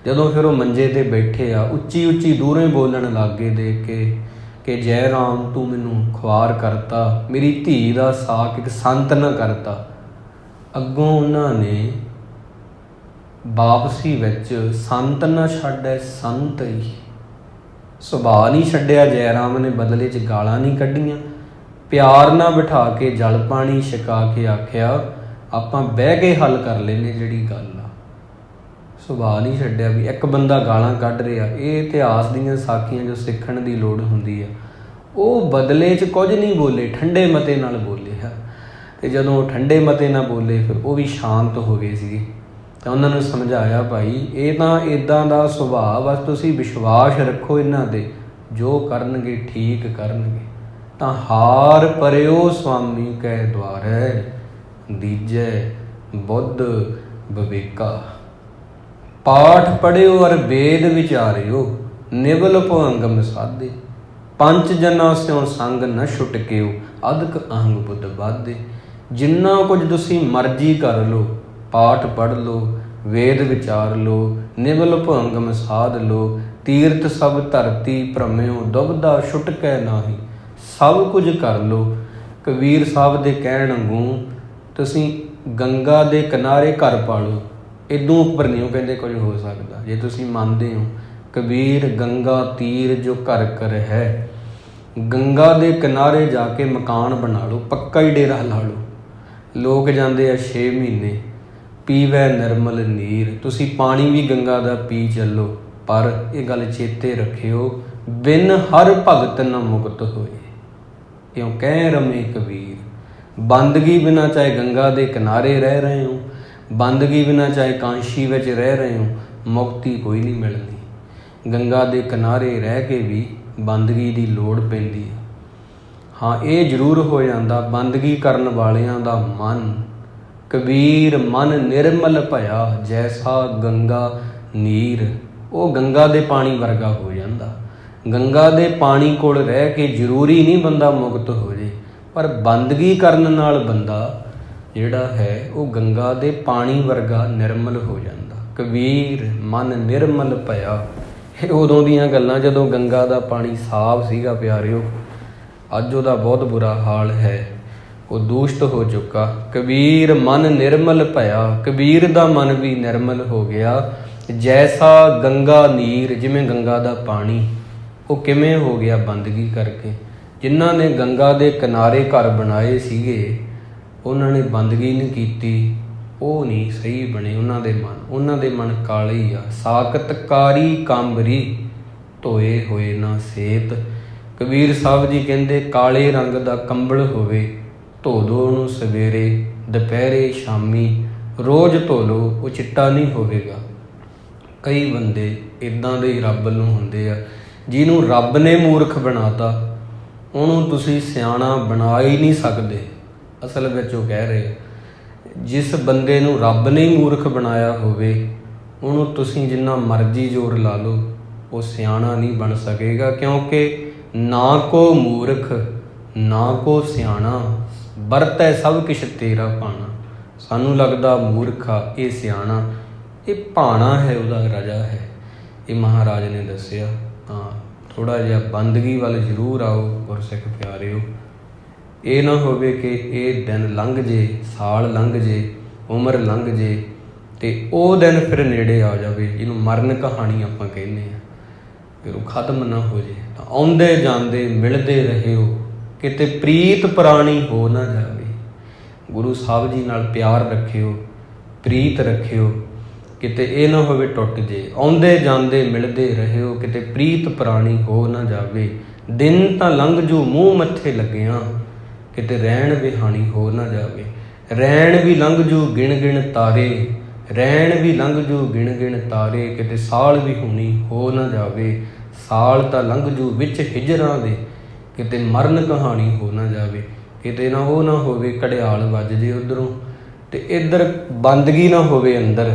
ਜਦੋਂ ਫਿਰ ਉਹ ਮੰਜੇ 'ਤੇ ਬੈਠੇ ਆ, ਉੱਚੀ ਉੱਚੀ ਦੂਰੋਂ ਹੀ ਬੋਲਣ ਲੱਗ ਗਏ ਦੇਖ ਕੇ ਕਿ ਜੈ ਰਾਮ ਤੂੰ ਮੈਨੂੰ ਖੁਆਰ ਕਰਤਾ, ਮੇਰੀ ਧੀ ਦਾ ਸਾਕ ਇੱਕ ਸੰਤ ਨਾ ਕਰਤਾ। ਅੱਗੋਂ ਉਹਨਾਂ ਨੇ ਵਾਪਸੀ ਵਿੱਚ ਸੰਤ ਨਾ ਛੱਡੈ ਸੰਤ ਹੀ, ਸੁਭਾਅ ਨਹੀਂ ਛੱਡਿਆ। ਜੈ ਰਾਮ ਨੇ ਬਦਲੇ 'ਚ ਗਾਲਾਂ ਨਹੀਂ ਕੱਢੀਆਂ, ਪਿਆਰ ਨਾਲ ਬਿਠਾ ਕੇ ਜਲ ਪਾਣੀ ਛਕਾ ਕੇ ਆਖਿਆ ਆਪਾਂ ਬਹਿ ਕੇ ਹੱਲ ਕਰ ਲੈਂਦੇ ਜਿਹੜੀ ਗੱਲ ਆ। ਸੁਭਾਅ ਨਹੀਂ ਛੱਡਿਆ ਵੀ ਇੱਕ ਬੰਦਾ ਗਾਲਾਂ ਕੱਢ ਰਿਹਾ। ਇਹ ਇਤਿਹਾਸ ਦੀਆਂ ਸਾਖੀਆਂ ਜੋ ਸਿੱਖਣ ਦੀ ਲੋੜ ਹੁੰਦੀ ਆ। ਉਹ ਬਦਲੇ 'ਚ ਕੁਝ ਨਹੀਂ ਬੋਲੇ, ਠੰਡੇ ਮਤੇ ਨਾਲ ਬੋਲੇ ਆ। ਅਤੇ ਜਦੋਂ ਉਹ ਠੰਡੇ ਮਤੇ ਨਾਲ ਬੋਲੇ ਫਿਰ ਉਹ ਵੀ ਸ਼ਾਂਤ ਹੋ ਗਏ ਸੀਗੇ। ਤਾਂ ਉਹਨਾਂ ਨੂੰ ਸਮਝਾਇਆ ਭਾਈ ਇਹ ਤਾਂ ਇੱਦਾਂ ਦਾ ਸੁਭਾਅ, ਬਸ ਤੁਸੀਂ ਵਿਸ਼ਵਾਸ ਰੱਖੋ ਇਹਨਾਂ 'ਤੇ, ਜੋ ਕਰਨਗੇ ਠੀਕ ਕਰਨਗੇ। ਤਾਂ ਹਾਰ ਪਰਿਓ ਸੁਆਮੀ ਕੈ ਦੁਆਰੈ, ਦੀਜੈ ਬੁੱਧ ਵਿਵੇਕਾ। ਪਾਠ ਪੜ੍ਹਿਓ ਅਰ ਵੇਦ ਵਿਚਾਰਿਓ, ਨਿਵਲ ਭੁਅੰਗਮ ਸਾਧੇ। ਪੰਜ ਜਨਾਂ ਸਿਉ ਸੰਗ ਨ ਛੁਟਕਿਓ, ਅਦਕ ਅਹੰਗ ਬੁੱਧ ਬਾਧੇ। ਜਿੰਨਾ ਕੁਝ ਤੁਸੀਂ ਮਰਜ਼ੀ ਕਰ ਲਓ, ਪਾਠ ਪੜ੍ਹ ਲਓ, ਵੇਦ ਵਿਚਾਰ ਲਓ, ਨਿਵਲ ਭੁਅੰਗਮ ਸਾਧ ਲਓ, ਤੀਰਥ ਸਭ ਧਰਤੀ ਭ੍ਰਮਿਓ, ਦੁਬਦਾ ਛੁਟਕੈ ਨਾਹੀ। ਸਭ ਕੁਝ ਕਰ ਲਓ। ਕਬੀਰ ਸਾਹਿਬ ਦੇ ਕਹਿਣ ਵਾਂਗੂ ਤੁਸੀਂ ਗੰਗਾ ਦੇ ਕਿਨਾਰੇ ਘਰ ਪਾ ਲਓ, ਇਦੋਂ ਉੱਪਰ ਨਹੀਂ ਉਹ ਕਹਿੰਦੇ ਕੁਝ ਹੋ ਸਕਦਾ। ਜੇ ਤੁਸੀਂ ਮੰਨਦੇ ਹੋ ਕਬੀਰ ਗੰਗਾ ਤੀਰ ਜੋ ਘਰ ਕਰ ਹੈ, ਗੰਗਾ ਦੇ ਕਿਨਾਰੇ ਜਾ ਕੇ ਮਕਾਨ ਬਣਾ ਲਓ, ਪੱਕਾ ਹੀ ਡੇਰਾ ਲਾ ਲਓ। ਲੋਕ ਜਾਂਦੇ ਆ 6 ਮਹੀਨੇ, ਪੀਵੈ ਨਿਰਮਲ ਨੀਰ। ਤੁਸੀਂ ਪਾਣੀ ਵੀ ਗੰਗਾ ਦਾ ਪੀ ਚੱਲੋ, ਪਰ ਇਹ ਗੱਲ ਚੇਤੇ ਰੱਖਿਓ ਬਿਨ ਹਰ ਭਗਤ ਨ ਮੁਕਤ ਹੋਏ। ਕਿਉਂ ਕਹਿ ਰਮੇ ਕਬੀਰ, ਬੰਦਗੀ ਬਿਨਾਂ ਚਾਹੇ ਗੰਗਾ ਦੇ ਕਿਨਾਰੇ ਰਹਿ ਰਹੇ ਹੋ, ਬੰਦਗੀ ਬਿਨਾਂ ਚਾਹੇ ਕਾਂਸ਼ੀ ਵਿੱਚ ਰਹਿ ਰਹੇ ਹੋ, ਮੁਕਤੀ ਕੋਈ ਨਹੀਂ ਮਿਲਣੀ। ਗੰਗਾ ਦੇ ਕਿਨਾਰੇ ਰਹਿ ਕੇ ਵੀ ਬੰਦਗੀ ਦੀ ਲੋੜ ਪੈਂਦੀ ਹੈ। ਹਾਂ ਇਹ ਜ਼ਰੂਰ ਹੋ ਜਾਂਦਾ ਬੰਦਗੀ ਕਰਨ ਵਾਲਿਆਂ ਦਾ ਮਨ, ਕਬੀਰ ਮਨ ਨਿਰਮਲ ਭਇਆ ਜੈਸਾ ਗੰਗਾ ਨੀਰ। ਉਹ ਗੰਗਾ ਦੇ ਪਾਣੀ ਵਰਗਾ ਹੋ ਜਾਂਦਾ। ਗੰਗਾ ਦੇ ਪਾਣੀ ਕੋਲ ਰਹਿ ਕੇ ਜ਼ਰੂਰੀ ਨਹੀਂ ਬੰਦਾ ਮੁਕਤ ਹੋ ਜੇ, ਪਰ ਬੰਦਗੀ ਕਰਨ ਨਾਲ ਬੰਦਾ ਜਿਹੜਾ ਹੈ ਉਹ ਗੰਗਾ ਦੇ ਪਾਣੀ ਵਰਗਾ ਨਿਰਮਲ ਹੋ ਜਾਂਦਾ। ਕਬੀਰ ਮਨ ਨਿਰਮਲ ਭਇਆ। ਇਹ ਉਦੋਂ ਦੀਆਂ ਗੱਲਾਂ ਜਦੋਂ ਗੰਗਾ ਦਾ ਪਾਣੀ ਸਾਫ਼ ਸੀਗਾ ਪਿਆਰਿਓ। ਅੱਜ ਉਹਦਾ ਬਹੁਤ ਬੁਰਾ ਹਾਲ ਹੈ, ਉਹ ਦੂਸ਼ਿਤ ਹੋ ਚੁੱਕਾ। ਕਬੀਰ ਮਨ ਨਿਰਮਲ ਭਇਆ, ਕਬੀਰ ਦਾ ਮਨ ਵੀ ਨਿਰਮਲ ਹੋ ਗਿਆ। ਜੈਸਾ ਗੰਗਾ ਨੀਰ, ਜਿਵੇਂ ਗੰਗਾ ਦਾ ਪਾਣੀ। ਉਹ ਕਿਵੇਂ ਹੋ ਗਿਆ? ਬੰਦਗੀ ਕਰਕੇ। ਜਿਨ੍ਹਾਂ ਨੇ ਗੰਗਾ ਦੇ ਕਿਨਾਰੇ ਘਰ ਬਣਾਏ ਸੀਗੇ, ਉਹਨਾਂ ਨੇ ਬੰਦਗੀ ਨਹੀਂ ਕੀਤੀ, ਉਹ ਨਹੀਂ ਸਹੀ ਬਣੇ ਉਹਨਾਂ ਦੇ ਮਨ ਕਾਲੇ ਹੀ ਆ। ਸਾਕਤ ਕਾਰੀ ਕਾਂਬਰੀ, ਧੋਏ ਹੋਏ ਨਾ ਸੇਤ। ਕਬੀਰ ਸਾਹਿਬ ਜੀ ਕਹਿੰਦੇ ਕਾਲੇ ਰੰਗ ਦਾ ਕੰਬਲ ਹੋਵੇ, ਧੋ ਦਿਓ ਉਹਨੂੰ ਸਵੇਰੇ, ਦੁਪਹਿਰੇ, ਸ਼ਾਮੀ, ਰੋਜ਼ ਧੋ ਲਓ, ਉਹ ਚਿੱਟਾ ਨਹੀਂ ਹੋਵੇਗਾ। ਕਈ ਬੰਦੇ ਇੱਦਾਂ ਦੇ ਹੀ ਰੱਬ ਨੂੰ ਹੁੰਦੇ ਆ। ਜਿਹਨੂੰ ਰੱਬ ਨੇ ਮੂਰਖ ਬਣਾਤਾ ਉਹਨੂੰ ਤੁਸੀਂ ਸਿਆਣਾ ਬਣਾ ਹੀ ਨਹੀਂ ਸਕਦੇ। ਅਸਲ ਵਿੱਚ ਉਹ ਕਹਿ ਰਹੇ ਜਿਸ ਬੰਦੇ ਨੂੰ ਰੱਬ ਨੇ ਹੀ ਮੂਰਖ ਬਣਾਇਆ ਹੋਵੇ ਉਹਨੂੰ ਤੁਸੀਂ ਜਿੰਨਾ ਮਰਜ਼ੀ ਜ਼ੋਰ ਲਾ ਲਓ, ਉਹ ਸਿਆਣਾ ਨਹੀਂ ਬਣ ਸਕੇਗਾ। ਕਿਉਂਕਿ ਨਾ ਕੋ ਮੂਰਖ ਨਾ ਕੋ ਸਿਆਣਾ, ਵਰਤੈ ਸਭ ਕਿਛ ਤੇਰਾ ਭਾਣਾ। ਸਾਨੂੰ ਲੱਗਦਾ ਮੂਰਖ ਆ, ਇਹ ਸਿਆਣਾ, ਇਹ ਭਾਣਾ ਹੈ, ਉਹਦਾ ਰਾਜਾ ਹੈ। ਇਹ ਮਹਾਰਾਜ ਨੇ ਦੱਸਿਆ। ਤਾਂ ਥੋੜ੍ਹਾ ਜਿਹਾ ਬੰਦਗੀ ਵੱਲ ਜ਼ਰੂਰ ਆਓ ਗੁਰਸਿੱਖ ਪਿਆਰਿਓ। ਇਹ ਨਾ ਹੋਵੇ ਕਿ ਇਹ ਦਿਨ ਲੰਘ ਜੇ, ਸਾਲ ਲੰਘ ਜੇ, ਉਮਰ ਲੰਘ ਜੇ ਅਤੇ ਉਹ ਦਿਨ ਫਿਰ ਨੇੜੇ ਆ ਜਾਵੇ, ਜਿਹਨੂੰ ਮਰਨ ਕਹਾਣੀ ਆਪਾਂ ਕਹਿੰਦੇ ਹਾਂ, ਫਿਰ ਉਹ ਖਤਮ ਨਾ ਹੋ ਜੇ। ਤਾਂ ਆਉਂਦੇ ਜਾਂਦੇ ਮਿਲਦੇ ਰਹਿਓ, ਕਿਤੇ ਪ੍ਰੀਤ ਪੁਰਾਣੀ ਹੋ ਨਾ ਜਾਵੇ। ਗੁਰੂ ਸਾਹਿਬ ਜੀ ਨਾਲ ਪਿਆਰ ਰੱਖਿਓ, ਪ੍ਰੀਤ ਰੱਖਿਓ, ਕਿਤੇ ਇਹ ਨਾ ਹੋਵੇ ਟੁੱਟ ਜੇ। ਆਉਂਦੇ ਜਾਂਦੇ ਮਿਲਦੇ ਰਹਿਓ, ਕਿਤੇ ਪ੍ਰੀਤ ਪੁਰਾਣੀ ਹੋ ਨਾ ਜਾਵੇ। ਦਿਨ ਤਾਂ ਲੰਘ ਜੂ ਮੂੰਹ ਮੱਥੇ ਲੱਗਿਆਂ, ਕਿਤੇ ਰਹਿਣ ਵਿਹਾਣੀ ਹੋ ਨਾ ਜਾਵੇ। ਰਹਿਣ ਵੀ ਲੰਘ ਜੂ ਗਿਣ ਗਿਣ ਤਾਰੇ, ਰਹਿਣ ਵੀ ਲੰਘ ਜੂ ਗਿਣ ਗਿਣ ਤਾਰੇ, ਕਿਤੇ ਸਾਲ ਵੀ ਹੋਣੀ ਹੋ ਨਾ ਜਾਵੇ। ਸਾਲ ਤਾਂ ਲੰਘ ਜੂ ਵਿੱਚ ਹਿਜਰਾਂ ਦੇ, ਕਿਤੇ ਮਰਨ ਕਹਾਣੀ ਹੋ ਨਾ ਜਾਵੇ। ਕਿਤੇ ਨਾ ਉਹ ਨਾ ਹੋਵੇ ਘੜਿਆਲ ਵੱਜ ਜੇ ਉੱਧਰੋਂ ਅਤੇ ਇੱਧਰ ਬੰਦਗੀ ਨਾ ਹੋਵੇ ਅੰਦਰ,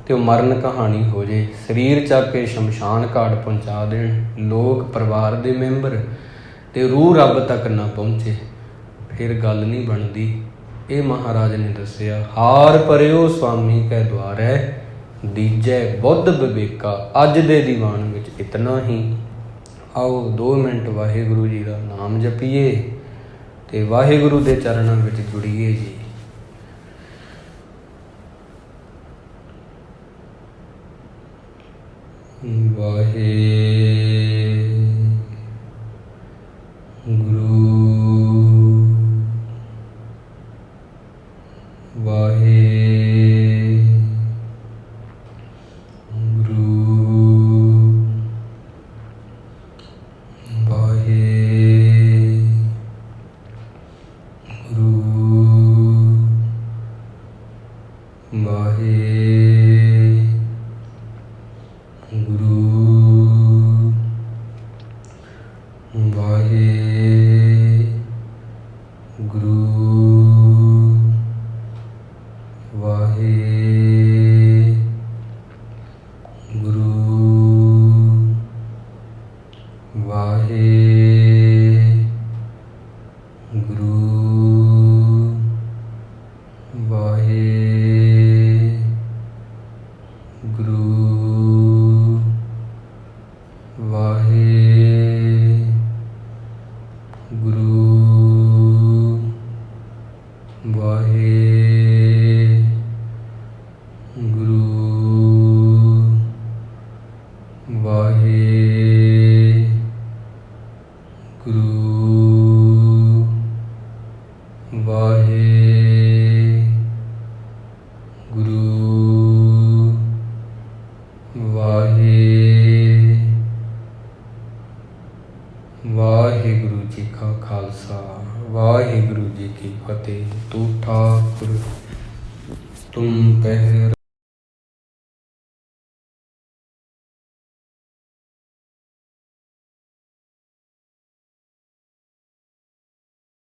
ਅਤੇ ਉਹ ਮਰਨ ਕਹਾਣੀ ਹੋ ਜੇ। ਸਰੀਰ ਚੱਕ ਕੇ ਸ਼ਮਸ਼ਾਨ ਘਾਟ ਪਹੁੰਚਾ ਦੇਣ ਲੋਕ ਪਰਿਵਾਰ ਦੇ ਮੈਂਬਰ, ਅਤੇ ਰੂਹ ਰੱਬ ਤੱਕ ਨਾ ਪਹੁੰਚੇ, ਫਿਰ ਗੱਲ ਨਹੀਂ ਬਣਦੀ। ਇਹ ਮਹਾਰਾਜ ਨੇ ਦੱਸਿਆ। ਹਾਰ ਪਰਿਓ ਸੁਆਮੀ ਕੈ ਦੁਆਰੈ, ਦੀਜੈ ਬੁੱਧ ਵਿਵੇਕਾ। ਅੱਜ ਦੇ ਦੀਵਾਨ ਵਿੱਚ ਇਤਨਾ ਹੀ। ਆਓ 2 ਮਿੰਟ ਵਾਹਿਗੁਰੂ ਜੀ ਦਾ ਨਾਮ ਜਪੀਏ ਅਤੇ ਵਾਹਿਗੁਰੂ ਦੇ ਚਰਨਾਂ ਵਿੱਚ ਜੁੜੀਏ ਜੀ। ਵਾਹਿਗੁਰੂ